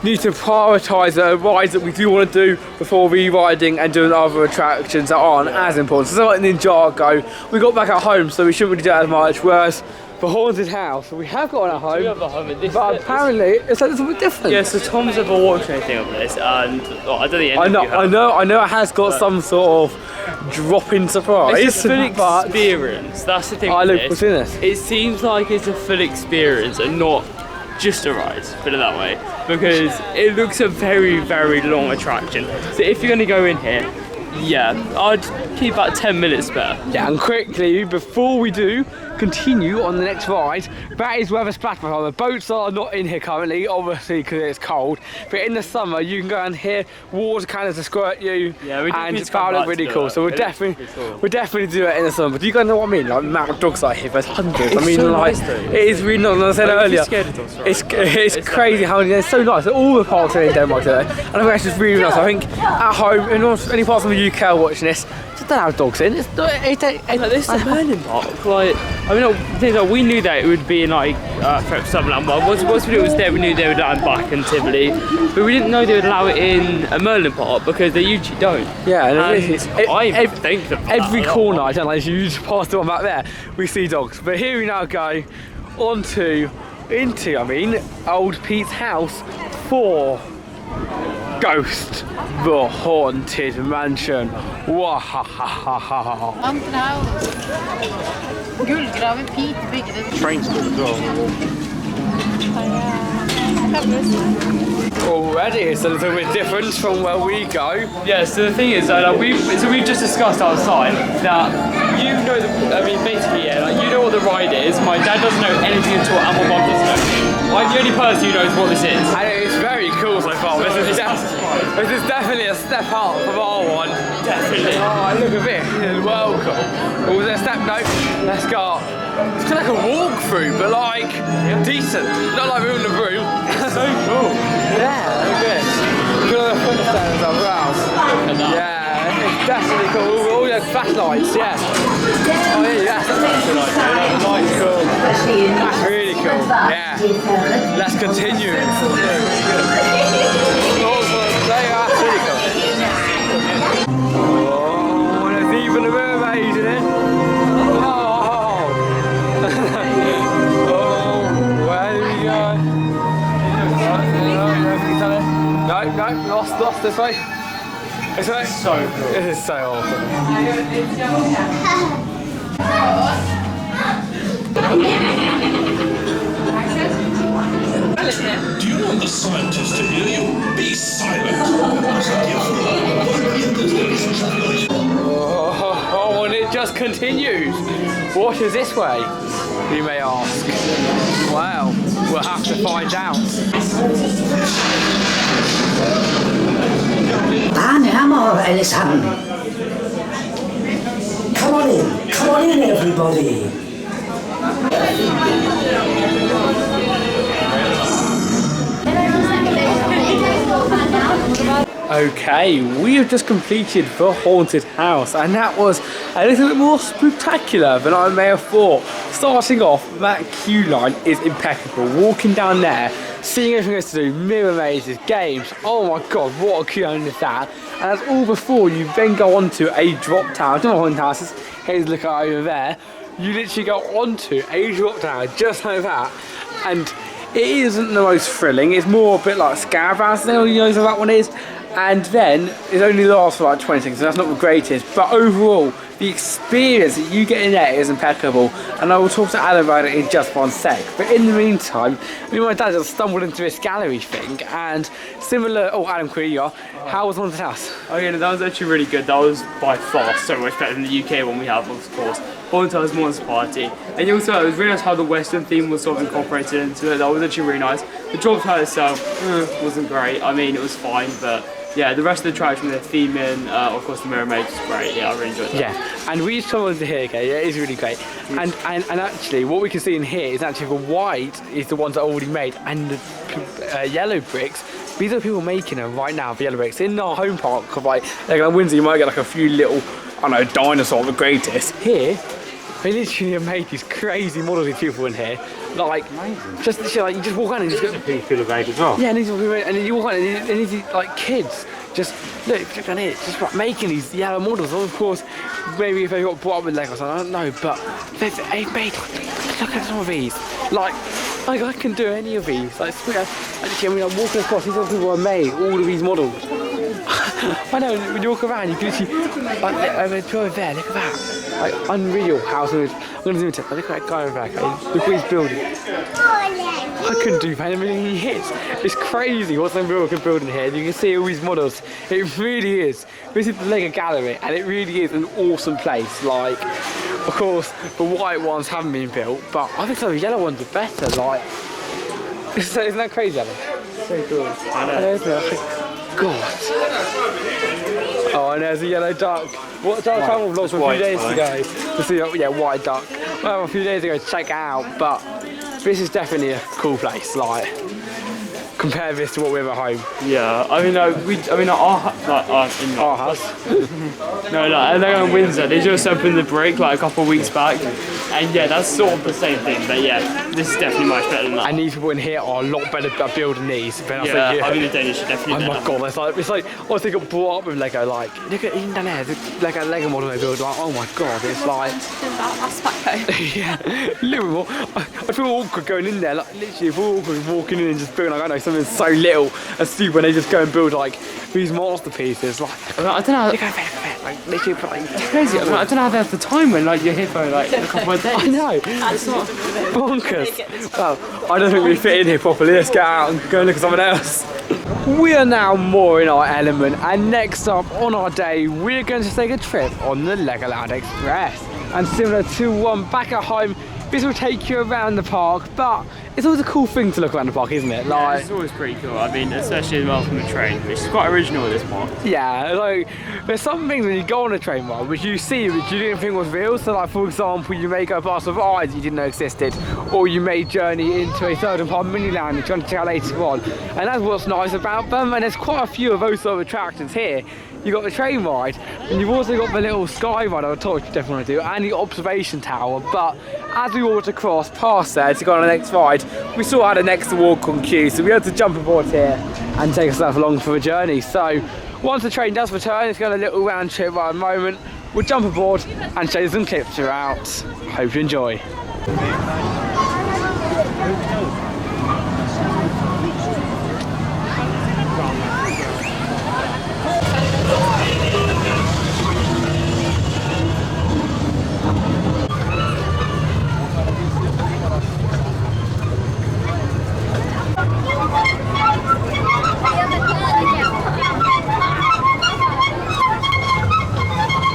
need to prioritise the rides that we do want to do before re-riding and doing other attractions that aren't as important. So like Ninjago, we got back at home, so we shouldn't really do that as much, whereas the Haunted House, we have got one at home, we have a home in this, but apparently it's a little bit different. Yeah, so Tom's never watched anything of this, and I don't think I know it has got some sort of drop-in surprise. It's a full experience, that's the thing with what's in this. It seems like it's a full experience and not just a ride, put it that way, because it looks a very long attraction. So if you're going to go in here, yeah, I'd keep about 10 minutes spare. Yeah, and quickly, before we do continue on the next ride, that is where the splash pads are. The boats are not in here currently, obviously because it's cold, but in the summer you can go down here, water cannons to squirt you, and it's found it really cool. So we'll definitely do it in the summer. But do you guys know what I mean? Like the amount of dogs out here, there's hundreds. I mean, so like nice, it is really nice. As I said earlier, it's crazy how it's so nice. All the parks are in Denmark today, and I think that's just really nice. I think at home, in any parts of the UK are watching this, just don't have dogs in. This is a Merlin park. Like, I mean, things like we knew that it would be in like Summerland. Once we knew it was there, we knew they would allow it back in Tivoli, but we didn't know they would allow it in a Merlin park because they usually don't. Yeah, and I think every corner, I don't know, as you just pass the one back there, we see dogs. But here we now go on to into, Old Pete's house for Ghost, the Haunted Mansion. Wahahaha. Haunted house. Guldgraven Pete byggde det. Train school as well. Already it's a little bit different from where we go. Yeah, so the thing is, we've just discussed outside that you know basically, yeah, like you know what the ride is. My dad doesn't know anything at all, and my mum doesn't know. I'm the only person who knows what this is. And it's very cool so far. This is definitely a step up from our one. Definitely. Oh, look at this. This is welcome. Oh, was there a step? No. Let's go. It's kind of like a walkthrough, but like decent. Not like we're in the room. So cool. Yeah, look at this. Look at the footsteps around. Yeah, it's definitely cool. All those flashlights, yeah. Oh yeah, that's nice, cool. That's really cool. Yeah. Let's continue. That's really cool. Oh, there's even a mermaid in it. No, lost this way. This way? So cool. This is so awesome. Do you want the scientists to hear you? Be silent. Oh, and it just continues. What is this way? You may ask. Well, we'll have to find out. Barn hammer, allesammen. Come on in, everybody. Okay, we have just completed the haunted house, and that was a little bit more spectacular than I may have thought. Starting off, that queue line is impeccable. Walking down there, seeing everything there's to do, mirror mazes, games. Oh my god, what a queue line is that! And that's all before you then go on to a drop tower. Not a haunted house. Here's a look over there. You literally go onto a drop tower just like that, and it isn't the most thrilling. It's more a bit like Scaravans. You know what that one is. And then it only lasts for like 20 seconds, so that's not the greatest. But overall, the experience that you get in there is impeccable. And I will talk to Adam about it in just one sec. But in the meantime, me and my dad just stumbled into this gallery thing, and similar. Oh, Adam, here you are. How was Haunted House? Oh yeah, no, that was actually really good. That was by far so much better than the UK one we have, of course. Haunted House Monster Party. And also, it was really nice how the Western theme was sort of incorporated into it. That was actually really nice. The drop tower itself wasn't great. I mean, it was fine, but yeah, the rest of the attraction with the theme in, of course, the Mirror Maid was great. Yeah, I really enjoyed that. Yeah, and we just come into here, okay, yeah, it is really great. And actually, what we can see in here is actually the white is the ones that are already made, and the yellow bricks, these are the people making them right now, the yellow bricks. In our home park of like Windsor, you might get like a few little, I don't know, dinosaur, the greatest. Here, they literally have made these crazy models of people in here. Like, just like, you just walk around and just go. People could have made as well. Yeah, and then you walk around and these like kids just look down here, just like making these yellow models. Well, of course, maybe if they got brought up with Legos, I don't know, but they've made. Look at some of these. Like I can do any of these. Like, I'm walking across. These are people who have made all of these models. I know, when you walk around, you can see, like, over there, look at that. Like, unreal house. I'm going to zoom into it. Look at that guy over there. Look what he's building. I couldn't do that in a million years. It's crazy what some people can build in here. You can see all these models. It really is. This is the Lego Gallery, and it really is an awesome place. Like, of course, the white ones haven't been built, but I think some of the yellow ones are better. Like, isn't that crazy, Alan? So cool. I know, isn't it? God. Oh, and there's a yellow duck. What duck I vlogged from a few days ago to see, yeah, white duck. Well, a few days ago to check it out, but this is definitely a cool place. Like, compare this to what we have at home. Yeah, I mean, our house. No, like Legoland Windsor, they just opened the brick like a couple of weeks back, And yeah, that's sort of the same thing, but yeah, this is definitely much better than that. And these people in here are a lot better at building these. Yeah, I mean the Danish are definitely better. Oh my god, it's like honestly got brought up with Lego. Like, look at even down there, the Lego model they build. Like, oh my god, it's like That's Paco. yeah, a little more. I feel awkward going in there. Like literally, I feel awkward walking in and just feeling like I know something so little and stupid when they just go and build like these masterpieces. Like, I don't know. look at that, like literally, like, It's crazy. I don't know how they have the time when like you're here for like a couple of days. I know. That's not Bonkers. Well, I don't think we fit in here properly. Let's get out and go and look at someone else. We are now more in our element, and next up on our day, we're going to take a trip on the Legoland Express. And similar to one back at home, this will take you around the park, but it's always a cool thing to look around the park, isn't it? Yeah, Like, it's always pretty cool. I mean, especially as well from the train, which is quite original at this point. yeah, like there's some things when you go on a train ride which you see which you didn't think was real. So like for example, you may go past a ride you didn't know existed, or you may journey into a certain part of Miniland which you're going to check out later on. And that's what's nice about them. And there's quite a few of those sort of attractions here. You've got the train ride, and you've also got the little sky ride on top, which you definitely want to do, and the observation tower. But as we walked across past there to go on the next ride, we saw had an extra walk on queue, so we had to jump aboard here and take ourselves along for a journey. So once the train does return, it's got a little round trip right at the moment. We'll jump aboard and show you some clips throughout. Hope you enjoy.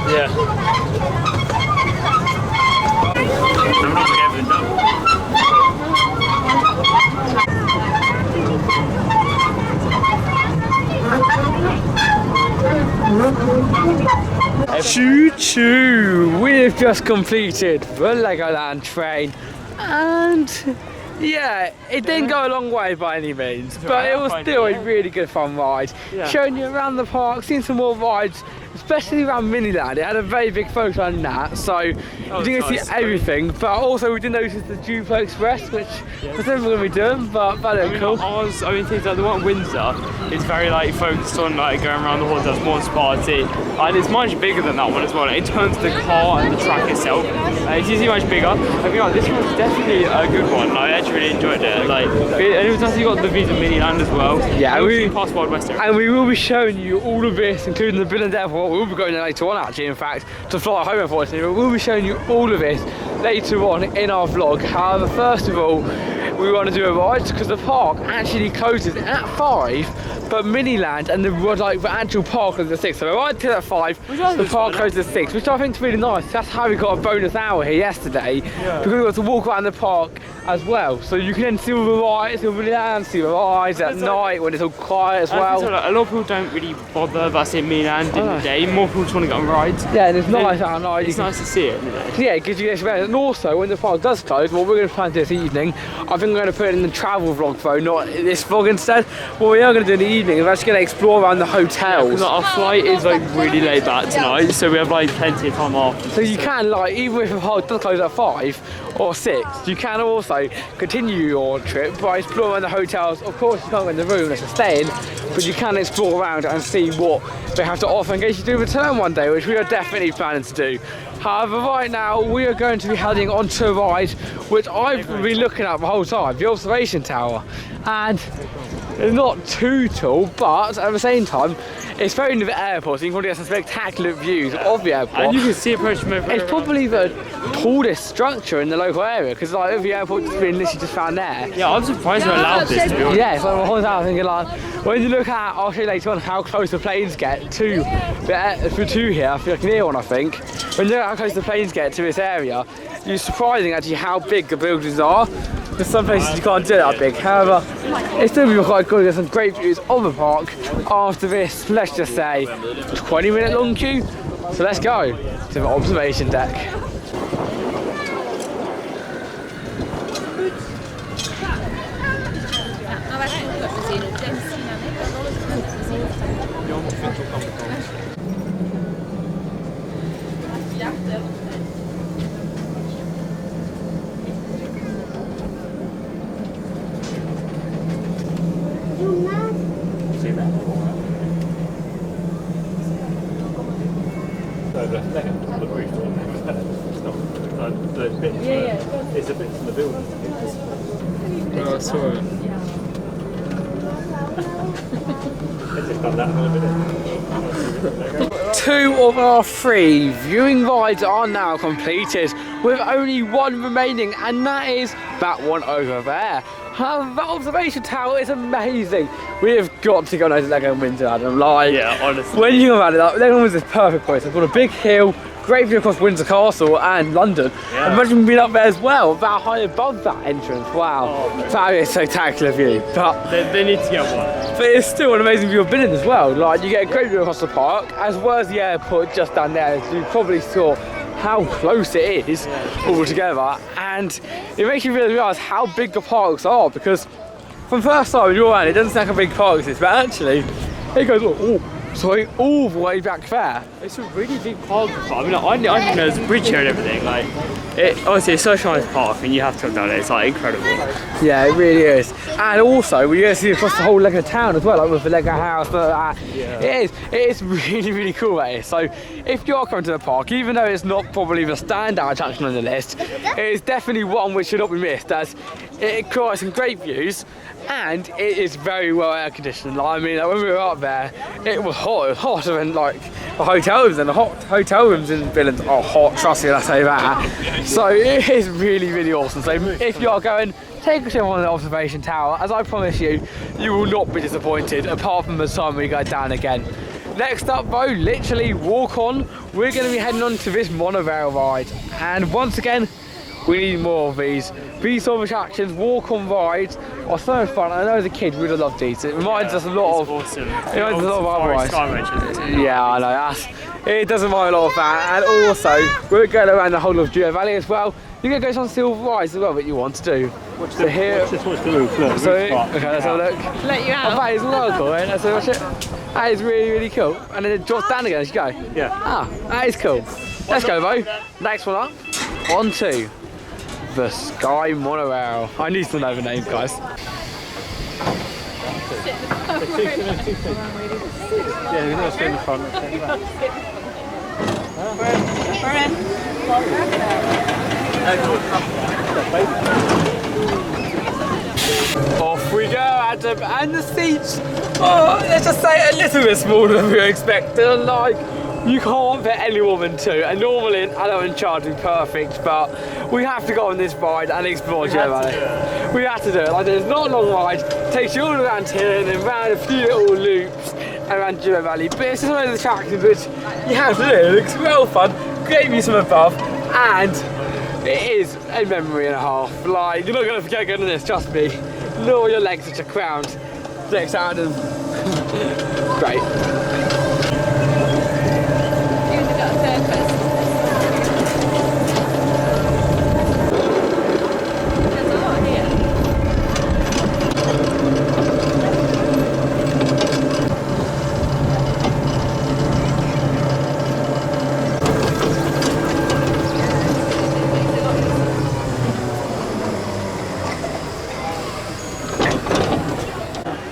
Yeah. I'm not getting it done. Choo choo! We've just completed the Legoland train, and yeah, it didn't go a long way by any means, but it was still a really good fun ride. Yeah. Showing you around the park, seeing some more rides, especially around Miniland. It had a very big focus on that, so you didn't see everything. But also we did notice the Duper Express, which was never going to be done, but that looked cool. I mean, things like the one at Windsor is very like focused on like going around the haunted monster party, and it's much bigger than that one as well. In terms of the car and the track itself, it's usually much bigger. I think like, this one's definitely a good one. I actually really enjoyed it. Like, and it was actually got the views of Miniland as well. Yeah, we past Wild West area. And we will be showing you all of this, including the Billund Airport. We'll be going there later on, actually, in fact, to fly home, unfortunately. But we'll be showing you all of this later on in our vlog. However, first of all, we want to do a ride because the park actually closes at 5, but Miniland and the actual park closes at 6. So the ride till at 5, the park closes at 6, which I think is really nice. That's how we got a bonus hour here yesterday, because we got to walk around the park as well. So you can then see all the rides, see the rides at night when it's all quiet as well. A lot of people don't really bother about seeing Miniland in the day. More people just want to get on rides. Yeah, and it's nice at night. It's nice to see it, isn't it? Yeah, it gives you this experience. And also, when the park does close, what we're going to plan this evening, I think we're going to put it in the travel vlog though, not this vlog instead. What we are going to do in the evening is we're actually going to explore around the hotels. Our flight is like really late back tonight, so we have like plenty of time off. So you can, like, even if the park does close at 5 or 6, you can also continue your trip by exploring around the hotels. Of course, you can't go in the room unless you're staying, but you can explore around and see what they have to offer in case you do return one day, which we are definitely planning to do. However, right now we are going to be heading onto a ride which I've been looking at the whole time, the observation tower. And it's not too tall, but at the same time, it's very near the airport, so you can probably get some spectacular views of the airport. And you can see approach from over. It's probably the tallest structure in the local area, because like the airport's been literally just found there. Yeah, I'm surprised they allowed this, to be honest. Yeah, so I was thinking like, when you look at, I'll show you later on how close the planes get to here, I feel like near one I think. When you look at how close the planes get to this area, it's surprising actually how big the buildings are. There's some places you can't do that big. However, it's still be quite good. There's some great views of the park after this, let's just say, 20-minute long queue. So let's go to the observation deck. There's a bit in the building. Oh, I saw it. Two of our three viewing rides are now completed, with only one remaining, and that is that one over there. That observation tower is amazing. We have got to go to Legoland Windsor, Adam. Like, Yeah, honestly. when you think about it, like, Legoland Windsor is a perfect place. They've got a big hill, great view across Windsor Castle and London. Yeah. Imagine being up there as well, that high above that entrance. Wow, that is a spectacular view. But They need to get one. But it's still an amazing view of Billund as well. Like, you get a great view across the park, as well as the airport just down there. As you probably saw how close it is all together, and it makes you really realise how big the parks are, because from first time when you're around, it doesn't sound like a big park this, but actually it goes all the way back there. It's a really big park. I mean, I didn't know there's a bridge here and everything. Like, honestly, it's such a nice park, and you have to come down there. It's like incredible. Yeah, it really is. And also, we get to see across the whole Lego town as well, like with the Lego house, and like that. Yeah. It is really, really cool, that is. So, if you are coming to the park, even though it's not probably the standout attraction on the list, it is definitely one which should not be missed, as it provides some great views, and it is very well air conditioned. Like, I mean, like, when we were up there, it was hot. It was hotter than like the hotel rooms, and the hotel rooms in Billund are hot. Trust me when I say that. So it is really, really awesome. So if you are going, take a trip on the observation tower. As I promise you, you will not be disappointed, apart from the time we go down again. Next up though, literally walk on, we're going to be heading on to this monorail ride. And once again, we need more of these. These sort of attractions, walk-on rides, are so much fun. I know as a kid we'd have loved these. It reminds us a lot of. Awesome. It reminds us a lot of other rides. Sky Yeah, I know. It does remind a lot of that. And also, we're going around the whole of Duper Valley as well. You're going to go to some silver rides as well that you want to do. Watch the roof. Look, So, roof part. okay, let's have a look. Let you Oh, out. that is local, right? Let's watch it. That is really, really cool. And then it drops down again as you go. Yeah. Ah, that is cool. Let's go, Bo. Next one up. On to the Sky Monorail. I need to know the name, guys. Yeah, we're going to stay in the front. We're in. Off we go, Adam, and the seats. Oh, let's just say a little bit smaller than we were expecting. Like, you can't fit any more than two, and normally an adult in charge would be perfect, but we have to go on this ride and explore Duper Valley. We have to do it. Like, it's not a long ride, it takes you all around here and then round a few little loops around Duper Valley, but it's just one of those attractions which you have to do. It looks well fun, great views from above, and it is a memory and a half. Like, you're not going to forget going on this, trust me. Look at your legs which are crowned. Next Adam. Great.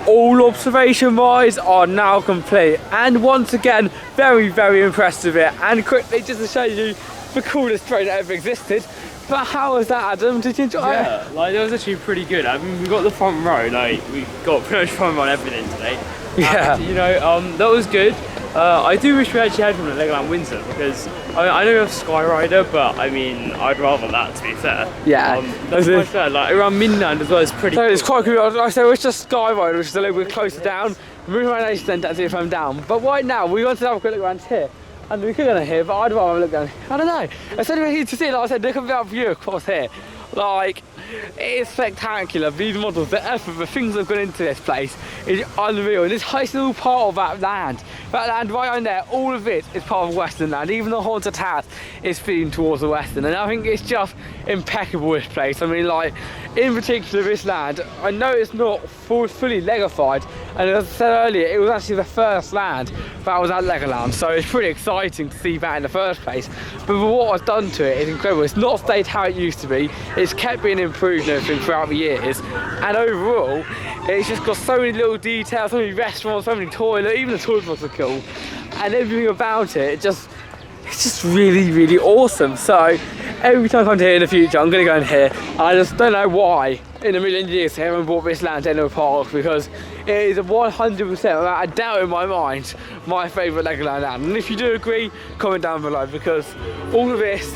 All observation rides are now complete, and once again very, very impressed with it. And quickly, just to show you the coolest train that ever existed. But how was that, Adam? Did you enjoy it? Yeah, like, that was actually pretty good. I mean, we got the front row, like, we got pretty much front row on everything today. Yeah. And, you know, that was good. I do wish we actually had one at Legoland Windsor, because I know we have Skyrider, but I mean, I'd rather that, to be fair. Yeah. That's much better. Like, around Midland as well is pretty So cool. it's quite cool. Like I said, it's just Sky Rider, which is a little bit closer down. Moving around then to see if I'm down. But right now, we want to have a quick look around here. And we could go here, but I'd rather look down here. I don't know. Instead of here to see, like I said, look at that view across here. Like, it is spectacular. These models, the effort, the things that have gone into this place is unreal. And this is all part of that land. That land right on there, all of it is part of Western land. Even the haunted house is feeding towards the Western. And I think it's just impeccable, this place. I mean, like, in particular this land, I know it's not fully Legofied. And as I said earlier, it was actually the first land that was at Legoland. So it's pretty exciting to see that in the first place. But what I've done to it is incredible. It's not stayed how it used to be. It's kept being improved and everything throughout the years. And overall, it's just got so many little details, so many restaurants, so many toilets, even the toilets are cool. And everything about it, it's just really, really awesome. So every time I come to here in the future, I'm going to go in here. And I just don't know why in a million years I haven't brought this land to Canoe Park, because it is 100% without a doubt in my mind my favourite Legoland land. And if you do agree, comment down below, because all of this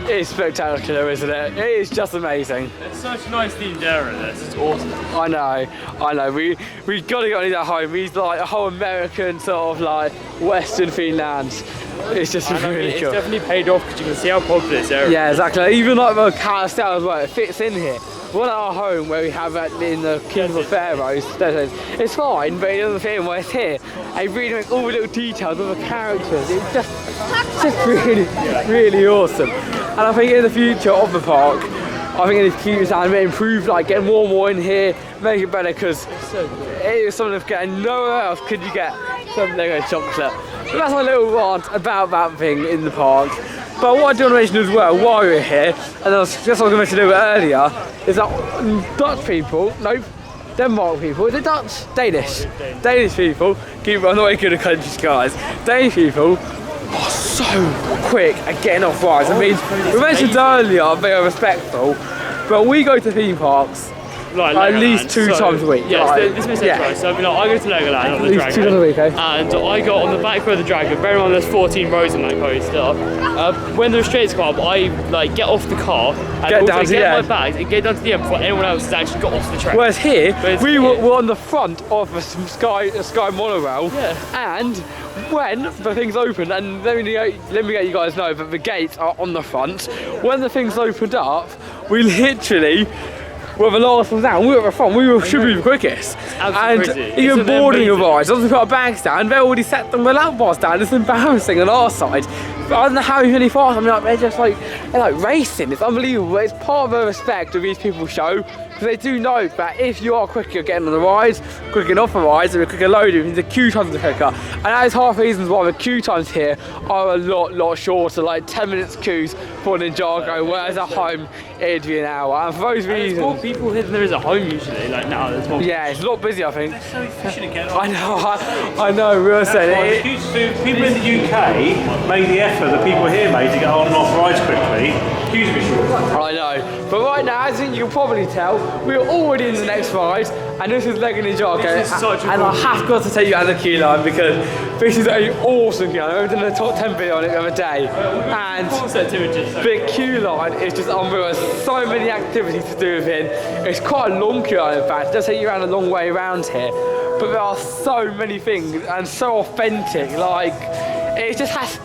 is spectacular, isn't it? It is just amazing. It's such a nice themed area. This is awesome. I know. We got to get at home. He's like a whole American sort of like Western themed land. It's just really cool. It's definitely paid off because you can see how popular this area is. Yeah, exactly. Even like the carousel as well, it fits in here. One at our home where we have it in the Kingdom of Pharaohs, it's fine, but it doesn't fit in where it's here. I really make all the little details of the characters. It's just really awesome. And I think in the future of the park, I think it's cute and improve, like get more and more in here, make it better, because it is something of getting nowhere else could you get some Lego chocolate. But that's my little rant about that thing in the park. But what I do want to mention as well while we're here, and that's what I was going to mention earlier, is that Dutch people, nope, Denmark people, is it Dutch? Danish. Danish people, I'm not very good at countries, guys. Danish people are so quick at getting off rides. I mean, we mentioned earlier they are respectful, but we go to theme parks like at least two times a week. Yes, like, this makes sense, right? So I go to Legoland on the At least 2 times a week, and I go on the back row of the Dragon. Bear in mind there's 14 rows on that coaster. When the restraints come up, I like get off the car and get my bags and get down to the end before anyone else has actually got off the train. Whereas here, we were on the front of a sky monorail, and when the things opened, and let me get you guys know that the gates are on the front. When the things opened up, we literally were the last ones out. We were at the front. Should be the quickest. And crazy. even boarding of ours, once we put our bags down, they already set them the lap bars down. It's embarrassing on our side. But I don't know how it's really fast. I mean, like, they're like racing. It's unbelievable. It's part of the respect of these people show, because they do know that if you are quicker getting on the rides, quicker getting off the rides, and quicker loading, the queue times are quicker. And that is half the reasons why the queue times here are a lot shorter, like 10 minutes queues for Ninjago, whereas at home it'd be an hour. And for those reasons, there's more people here than there is at home usually. Like now, there's more. Yeah, it's a lot busier, I think. They're so efficient again. I know. We were saying it. People in the UK made the effort that people here made to get on and off rides quickly. Huge visual. I know. But right now, as you can probably tell, we're already in the next ride, and this is Legoland Ninjago. This is such a and cool I have got to take you out of the queue line, because this is an awesome queue line. I've done a top 10 video on it the other day, and the queue line is just unreal. There's so many activities to do within. It's quite a long queue line, in fact. It does take you around a long way around here, but there are so many things and so authentic. Like, it just has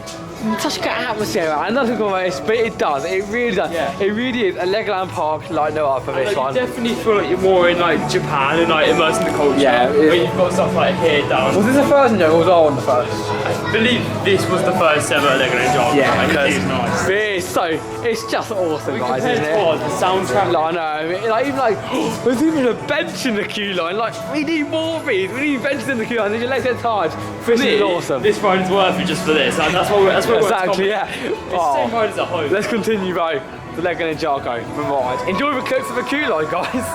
such a good atmosphere, and nothing almost, but it does. It really does. Yeah. It really is a Legoland park like no other for this one. You definitely feel like you're more in like Japan and like immersed in the culture. Yeah. Where you've got stuff like here down. Was this the first Ninjago, or was I on the first? I believe this was the first ever Legoland Ninjago. Yeah, because it's nice. It's just awesome, guys, isn't it? The soundtrack. I know. Like, even like, there's even a bench in the queue line. Like, we need more of these. We need benches in the queue line. Your legs get tired. This is awesome. This ride is worth it just for this. And that's what we're exactly, yeah. It's the same ride as at home. Let's continue, though. The Legoland Ninjago for ride. Enjoy the clips of the queue line, guys.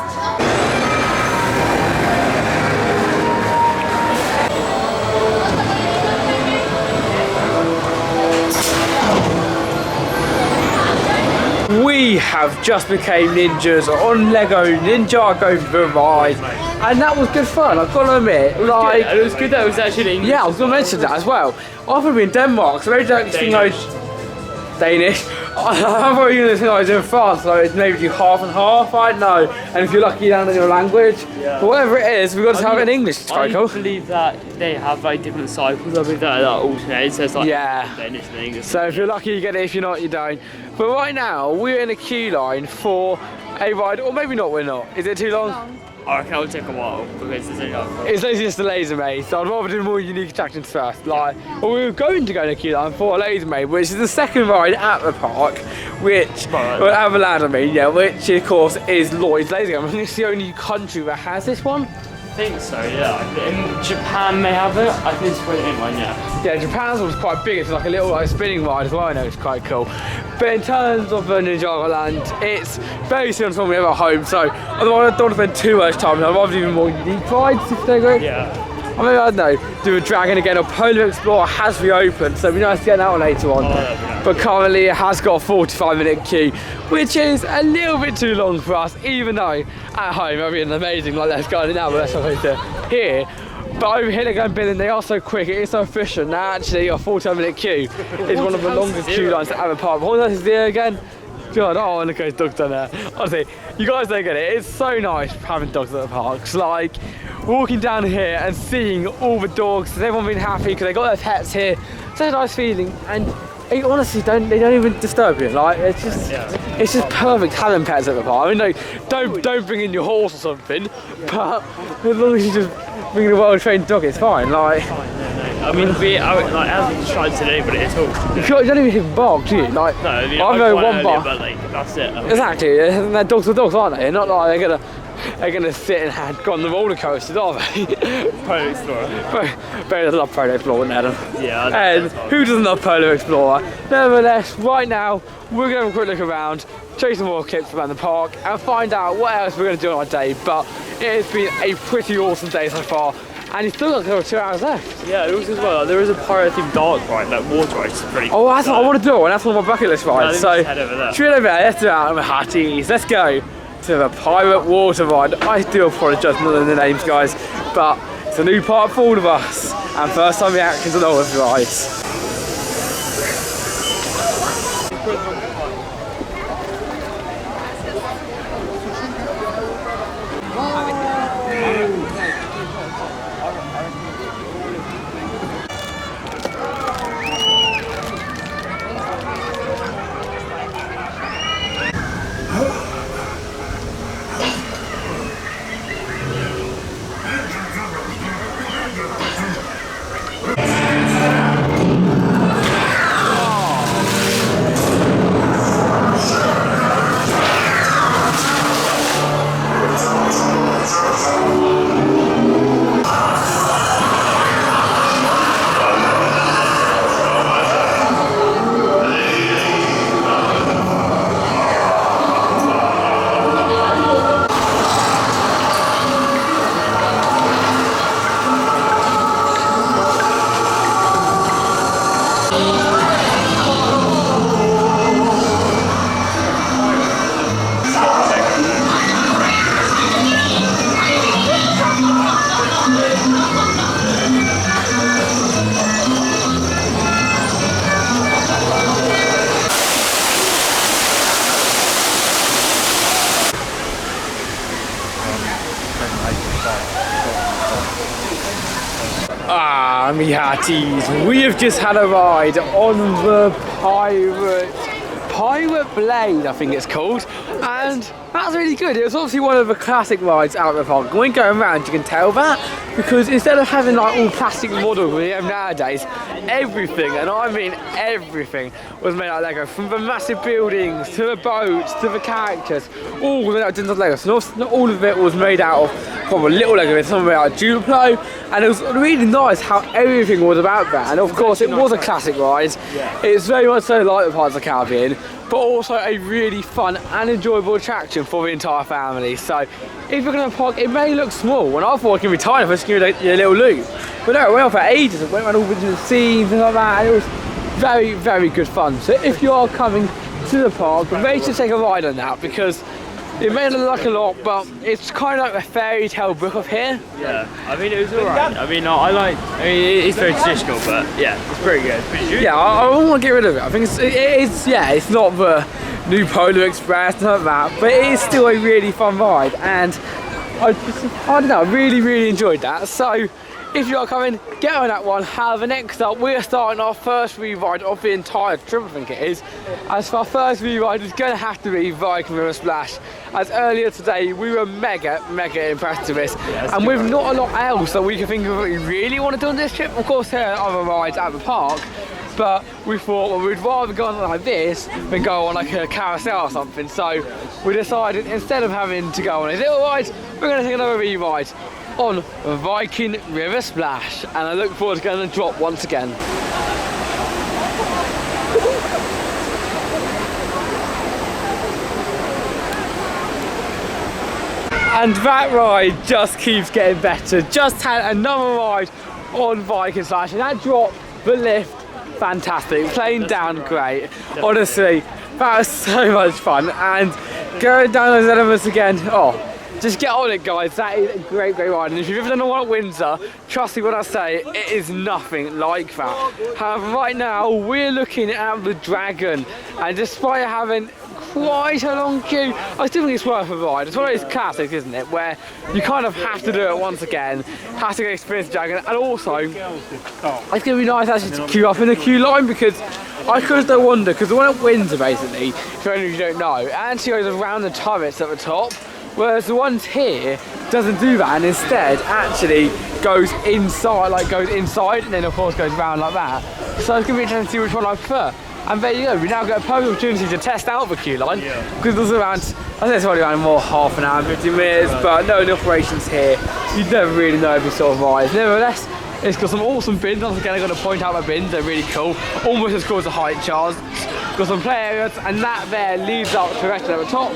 We have just became ninjas on Lego Ninjago the ride, and that was good fun. I've got to admit, like, it was good that it was actually English. Yeah, I was going to mention that as well. I've been in Denmark, so maybe don't think I was Danish. I thought you were going to think I was in France, so it's maybe do half and half. I don't know. And if you're lucky, down in your language, but whatever it is, we've got to have it in English. It's quite cool. I believe that they have like different cycles. I believe that alternate. So it's like Danish and English. So if you're lucky, you get it. If you're not, you don't. But right now, we're in a queue line for a ride, or maybe not. We're not. Is it too long? I reckon it'll take a while because it's just a laser maze, so I'd rather do more unique attractions first. Like, well, we were going to go in a queue line for a laser maze, which is the second ride at the park, which at the land, which of course is Lloyd's Laser Game. I think it's the only country that has this one. I think so, yeah. In Japan they have it. I think it's the only one, yeah. Yeah, Japan's one's quite big. It's like a little spinning ride as well. I know it's quite cool. But in terms of the Ninjago land, it's very similar to what we have at home. So I don't want to spend too much time. I'd rather do more unique rides, if they agree. Yeah. I mean, I don't know, do a dragon again, or Polar Explorer has reopened, so it'd be nice to get that one later on. But currently it has got a 45-minute queue, which is a little bit too long for us, even though at home it'll be an amazing, like let's go now, but let's go to here. But over here, Legoland Billund, they are so quick, it is so efficient. Now actually a 45-minute queue is one of the longest queue lines to ever park. What is there again? God, oh, look at his dogs down there. Honestly, you guys don't get it. It's so nice having dogs at the parks. Like, walking down here and seeing all the dogs, everyone being happy because they got their pets here. Such a nice feeling. And they honestly don't even disturb you. Like, it's just perfect having pets at the park. I mean, like, don't bring in your horse or something, but as long as you just bring in a well-trained dog, it's fine. Like, I mean, I haven't tried today, but it is all. You don't even hit bark, do you? Like, no, I mean, I know one bark. But like, that's it. Exactly, and they're dogs are dogs, aren't they? They're not like they're gonna sit and go on the roller coasters, are they? Polar Explorer. But I love Polar Explorer, Adam. Yeah. And who doesn't love Polar Explorer? Nevertheless, right now we're gonna have a quick look around, show you some more clips around the park, and find out what else we're gonna do on our day. But it has been a pretty awesome day so far. And you still got 2 hours left. Yeah, also as well, there is a pirate-themed dark ride, like water ride, it's pretty cool. Oh, that's what I want to do, and that's one of my bucket list rides. So, head over there. Should we head over there? Let's do it out of my hearties. Let's go to the pirate water ride. I do apologise for not the names, guys, but it's a new part for all of us, and first time reactions on all of the rides. Ah, me hearties, we have just had a ride on the Pirate Blade, I think it's called, and that's really good. It was obviously one of the classic rides out of the park. When going around, you can tell that, because instead of having like all plastic models we have nowadays, everything, and I mean everything, was made out of Lego. From the massive buildings, to the boats, to the characters, all made out of Lego. So not all of it was made out of probably little Lego, some of it out of Duper, and it was really nice how everything was about that. And of course, it was a classic ride. It's very much so like the Pirates of the Caribbean, but also a really fun and enjoyable attraction for the entire family. So if you're going to park, it may look small, and I thought it could be tiny if it's going to be a little loop. But no, it went on for ages, it went around all the scenes and like that, and it was very, very good fun. So if you are coming to the park, make sure to take a ride on that, because it may not look like a lot, but it's kind of like a fairy tale book up here. Yeah, I mean, it was alright. I mean, it's very traditional, but yeah, it's pretty good. Yeah, I don't want to get rid of it. I think it's not the new Polar Express, not that, but it is still a really fun ride, and I don't know, I really, really enjoyed that. So if you are coming, get on that one. However, next up, we are starting our first re-ride of the entire trip, I think it is. As for our first re-ride, it's going to have to be Viking River Splash. As earlier today, we were mega impressed with this. And with not a lot else that we can think of what we really want to do on this trip. Of course, there are other rides at the park, but we thought, well, we'd rather go on like this than go on like a carousel or something. So we decided, instead of having to go on a little ride, we're going to take another re-ride on Viking River Splash, and I look forward to going to drop once again. And that ride just keeps getting better. Just had another ride on Viking Slash, and that drop, the lift, fantastic. Playing down, great. Honestly, that was so much fun. And going down those elements again, oh, just get on it, guys. That is a great ride. And if you've ever done a one at Windsor, trust me when I say it is nothing like that. However, right now we're looking at the Dragon, and despite having quite a long queue, I still think it's worth a ride. It's one of those classics, isn't it, where you kind of have to do it once again, have to go experience the Dragon, and also it's going to be nice actually to queue up in the queue line, because I could no wonder, because the one at Windsor basically, for any of you who don't know, it actually goes around the turrets at the top, whereas the ones here doesn't do that, and instead actually goes inside, and then of course goes round like that. So it's going to be interesting to see which one I prefer. And there you go, we now get a perfect opportunity to test out the queue line, because there's around, I think it's probably around more half an hour, 50 minutes, but no operations here. You'd never really know if you sort of rides. Nevertheless, it's got some awesome bins. Once again, I'm going to point out the bins, they're really cool. Almost as cool as the height charts. Got some play areas, and that there leads up to the rest at the top.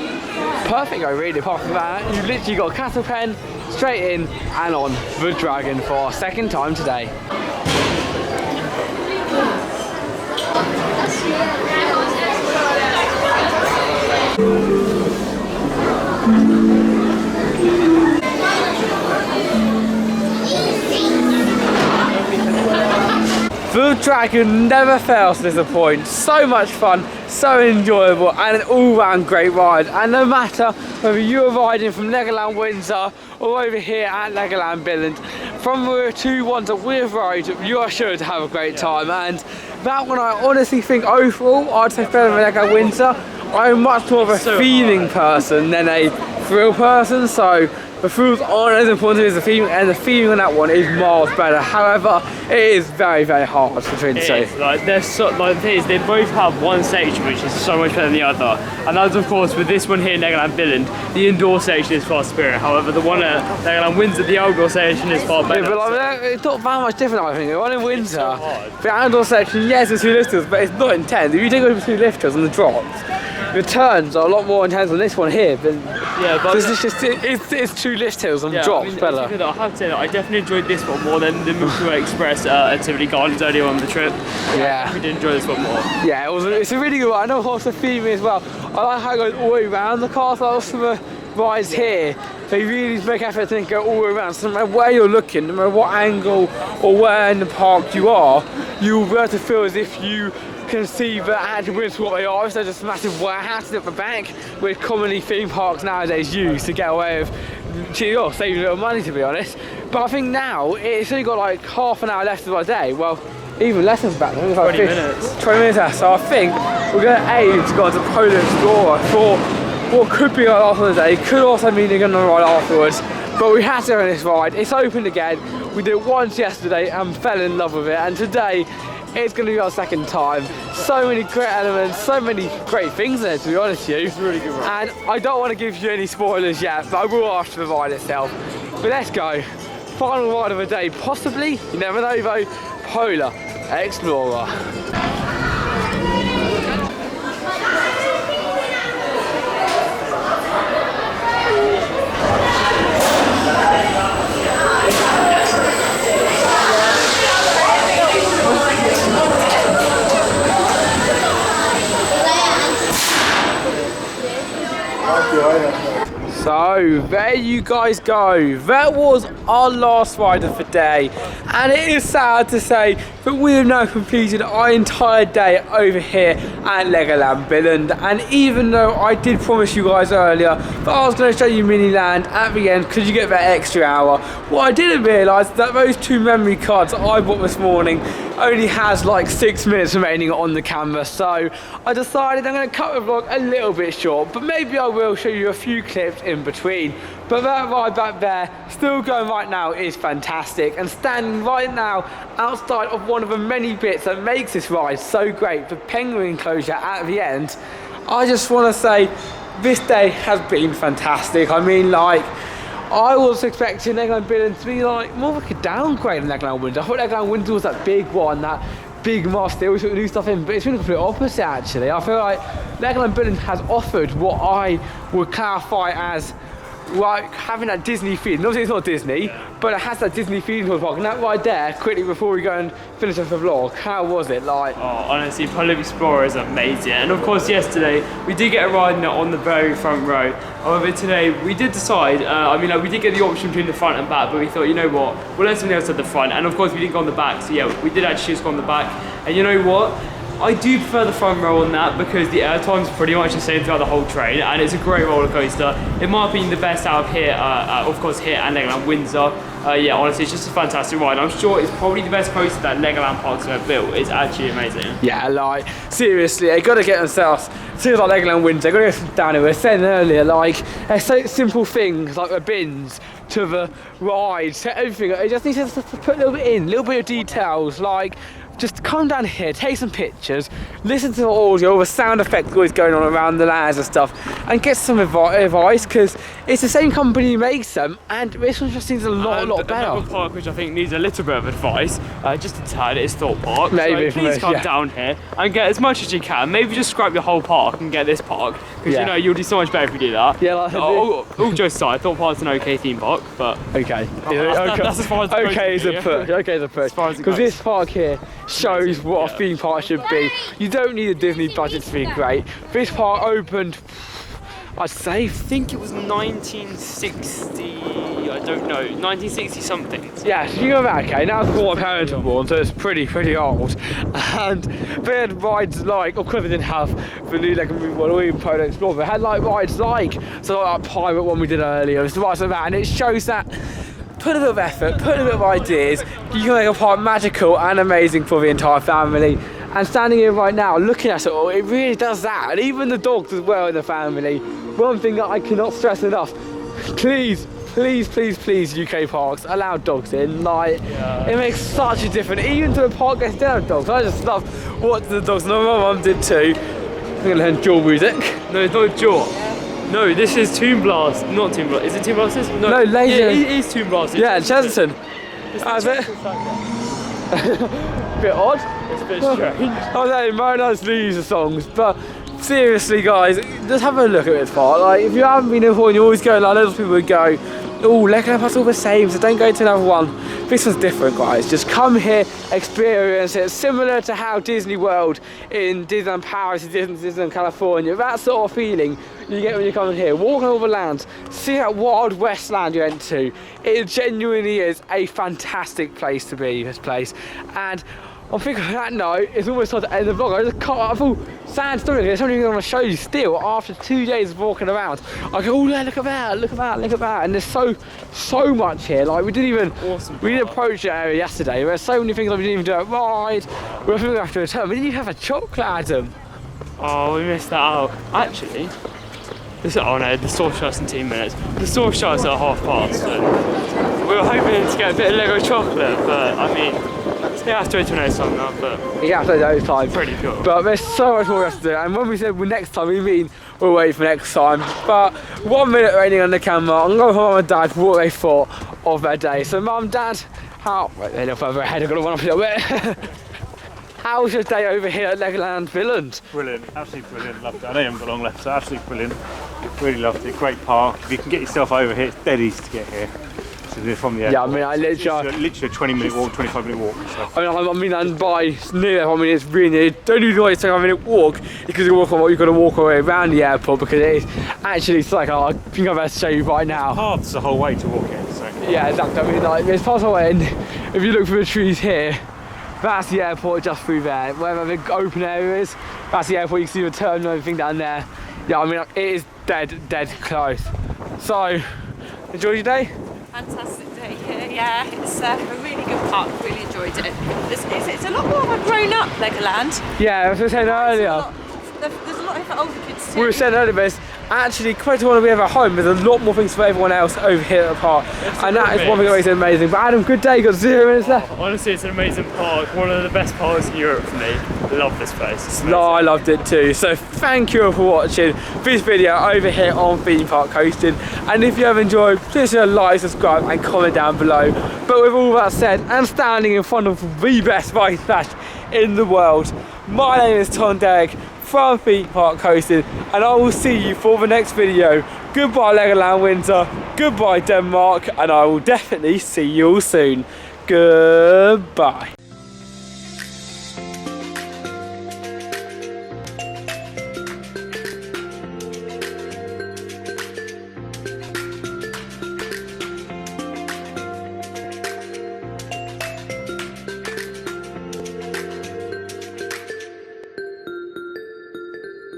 Perfect, really, apart from that. You've literally got a cattle pen, straight in and on the Dragon for our second time today. The Dragon never fails to disappoint. So much fun, so enjoyable, and an all-round great ride. And no matter whether you are riding from Legoland Windsor or over here at Legoland Billund, from the two ones that we've rode, you are sure to have a great time. And that one, I honestly think overall, I'd say better than Legoland Windsor. I'm much more of a feeling person than a thrill person, so the thrills aren't as important as the feeling, and the feeling on that one is miles better. However, it is very, very hard between the two. Like, the thing is, they both have one section which is so much better than the other, and that's of course with this one here in Legoland Billund, the indoor section is far superior. However, the one at Legoland Windsor, the outdoor section is far better. Yeah, but like, it's not that much different, I think. The one in Windsor, the outdoor section, yes, it's two lifters, but it's not intense. If you take over two lifters on the drops, the turns are a lot more intense than this one here. But yeah, but it's two lift hills and drops better. I have to say that I definitely enjoyed this one more than the Legoland Express at Tivoli Gardens earlier on the trip. Yeah, I did enjoy this one more. Yeah, it's a really good one. I know horse are theming as well. I like how it goes all the way around the castle. Some of the rides here, they really make effort to go all the way around. So no matter where you're looking, no matter what angle or where in the park you are, you'll be able to feel as if you can see the actual wins what they are. So just massive warehouses at the back, which commonly theme parks nowadays use to get away with saving a little money, to be honest. But I think now it's only got like half an hour left of our day. Well, even less than that. It's like 20 minutes. 20 minutes left. So I think we're going to aim to go on to Polar Explorer for what could be our last of the day. Could also mean they're going to ride afterwards. But we had to go on this ride. It's opened again. We did it once yesterday and fell in love with it. And today, it's going to be our second time. So many great elements, so many great things in it, to be honest with you. It's a really good ride. And I don't want to give you any spoilers yet, but I will after the ride itself. But let's go. Final ride of the day, possibly, you never know though, Polar Explorer. So there you guys go. That was our last ride of the day, and it is sad to say that we have now completed our entire day over here at Legoland Billund. And even though I did promise you guys earlier that I was going to show you Miniland at the end because you get that extra hour, what I didn't realise is that those two memory cards that I bought this morning only has like 6 minutes remaining on the camera, so I decided I'm going to cut the vlog a little bit short, but maybe I will show you a few clips in between. But that ride back there, still going right now, is fantastic, and standing right now outside of one of the many bits that makes this ride so great, the penguin enclosure at the end, I just want to say this day has been fantastic. I mean, like, I was expecting Legoland Billund to be like more like a downgrade than Legoland Windsor. I thought Legoland Windsor was that big one, that big mast, they always put new stuff in, but it's been the complete opposite actually. I feel like Legoland Billund has offered what I would clarify as like having that Disney feeling. Obviously it's not Disney, but it has that Disney feeling to the park. And that right there, quickly before we go and finish off the vlog, how was it like? Oh, honestly, HUGO Explorer is amazing. And of course yesterday, we did get a ride on the very front row. However, today we did decide, I mean, like, we did get the option between the front and back, but we thought, you know what, we'll let something else at the front. And of course we didn't go on the back, so yeah, we did actually just go on the back. And you know what? I do prefer the front row on that because the airtime's pretty much the same throughout the whole train, and it's a great roller coaster. It might be the best out of here, of course here at Legoland Windsor. Yeah, honestly, it's just a fantastic ride. I'm sure it's probably the best coaster that Legoland Parks have built. It's actually amazing. Yeah, like, seriously, they got to get themselves to like Legoland Windsor. They got to get down here. We were saying earlier, like, there's so simple things like the bins to the rides to everything. It just needs to put a little bit in, a little bit of details, like. Just come down here, take some pictures, listen to the audio, all the sound effects always going on around the lands and stuff, and get some advice, because it's the same company who makes them, and this one just needs a lot better. Another park which I think needs a little bit of advice, just a tad, is Thorpe Park. Maybe, so please come down here and get as much as you can. Maybe just scrap your whole park and get this park, because you know you'll do so much better if you do that. Yeah, like all jokes aside, Thorpe Park's an okay theme park, but okay. That's as far as it goes. Okay is a push. Okay is a push. Because this park here shows what a theme park should be. You don't need a Disney budget to be great. This park opened, I'd say, I think it was 1960, I don't know, 1960 something. Yeah, so you go back, okay, now it's before my parents were born, so it's pretty old. And they had rides like, of course they didn't have the new Legoland or even Polo Explorer, they had like rides like, so like that pirate one we did earlier, it's rides like that, and it shows that put a bit of effort, put a bit of ideas, you can make a park magical and amazing for the entire family. And standing here right now, looking at it all, it really does that. And even the dogs as well in the family. One thing that I cannot stress enough, please UK parks, allow dogs in. Like, it makes such a difference. Even to the park gets down with dogs. I just love watching the dogs. No, my mum did too. I'm gonna learn Jaw music. No, it's not Jaw. No, this is Toon Blast, not Toon Blast. Is it Toon Blast? No, Laser. Yeah, it is Toon Blast. Yeah, Chesterton. That's it. Bit odd. It's a bit strange. I know, very nice to use the songs, but seriously, guys, just have a look at this part. Like, if you haven't been here before and you always go, like, loads of people would go, oh, Legoland Park's all the same, so don't go to another one. This one's different, guys. Just come here, experience it. Similar to how Disney World in Disneyland Paris, Disneyland California, that sort of feeling you get when you come in here. Walk on all the lands, see that Wild West land you went to. It genuinely is a fantastic place to be, this place. And I'm thinking on that note, it's almost time to end the vlog. I just cut a full sad story. There's something I want to show you still after 2 days of walking around. I go, oh yeah, look at that, look at that, look at that. And there's so much here. Like, we didn't approach the area yesterday. There's so many things that we didn't even do a ride. We were have to return. We didn't even have a chocolate, Adam. Oh, we missed that out. Actually, oh no, the store shuts in 2 minutes. The store shuts at past. And we were hoping to get a bit of Lego chocolate, but I mean, you have to wait till next time now, but yeah, so next time. Pretty cool. But there's so much more we have to do, and when we said next time, we mean we'll wait for next time. But 1 minute raining on the camera, I'm going to Mum and Dad for what they thought of their day. So Mum, Dad, how? Wait, a little further ahead, I've got to run up a little bit. How was your day over here at Legoland Billund? Brilliant, absolutely brilliant, loved it. I know you haven't got long left, so absolutely brilliant. Really loved it, great park. If you can get yourself over here, it's dead easy to get here. So from the yeah, I mean, I literally a 20-minute walk, 25-minute walk. So. I mean, and by near, I mean, it's really near. Don't do the 25-minute walk because you've got to walk away around the airport because it is actually, it's like, I think I'm about to show you right now. Paths the whole way to walk in. So. Yeah, exactly. I mean, like, there's parts of the way, and if you look for the trees here, that's the airport just through there. Wherever the open area is, that's the airport. You can see the terminal and everything down there. Yeah, I mean, it is dead close. So, enjoy your day? Fantastic day here, yeah. It's a really good park, really enjoyed it. It's a lot more of a grown-up Legoland. Yeah, as I said earlier. There's a lot here for older kids too. We were saying earlier, but it's actually quite to want to be ever at home. There's a lot more things for everyone else over here at the park. And that is one thing that makes it amazing. But Adam, good day, you got 0 minutes left. Honestly, it's an amazing park. One of the best parks in Europe for me. Love this place. No, I loved it too. So thank you all for watching this video over here on Theme Park Coastin. And if you have enjoyed, please like, subscribe and comment down below. But with all that said, and standing in front of the best ride splash in the world, my name is Tom Derrick. from Theme Park Coastin, and I will see you for the next video. Goodbye Legoland Winter, goodbye Denmark, and I will definitely see you all soon. Goodbye.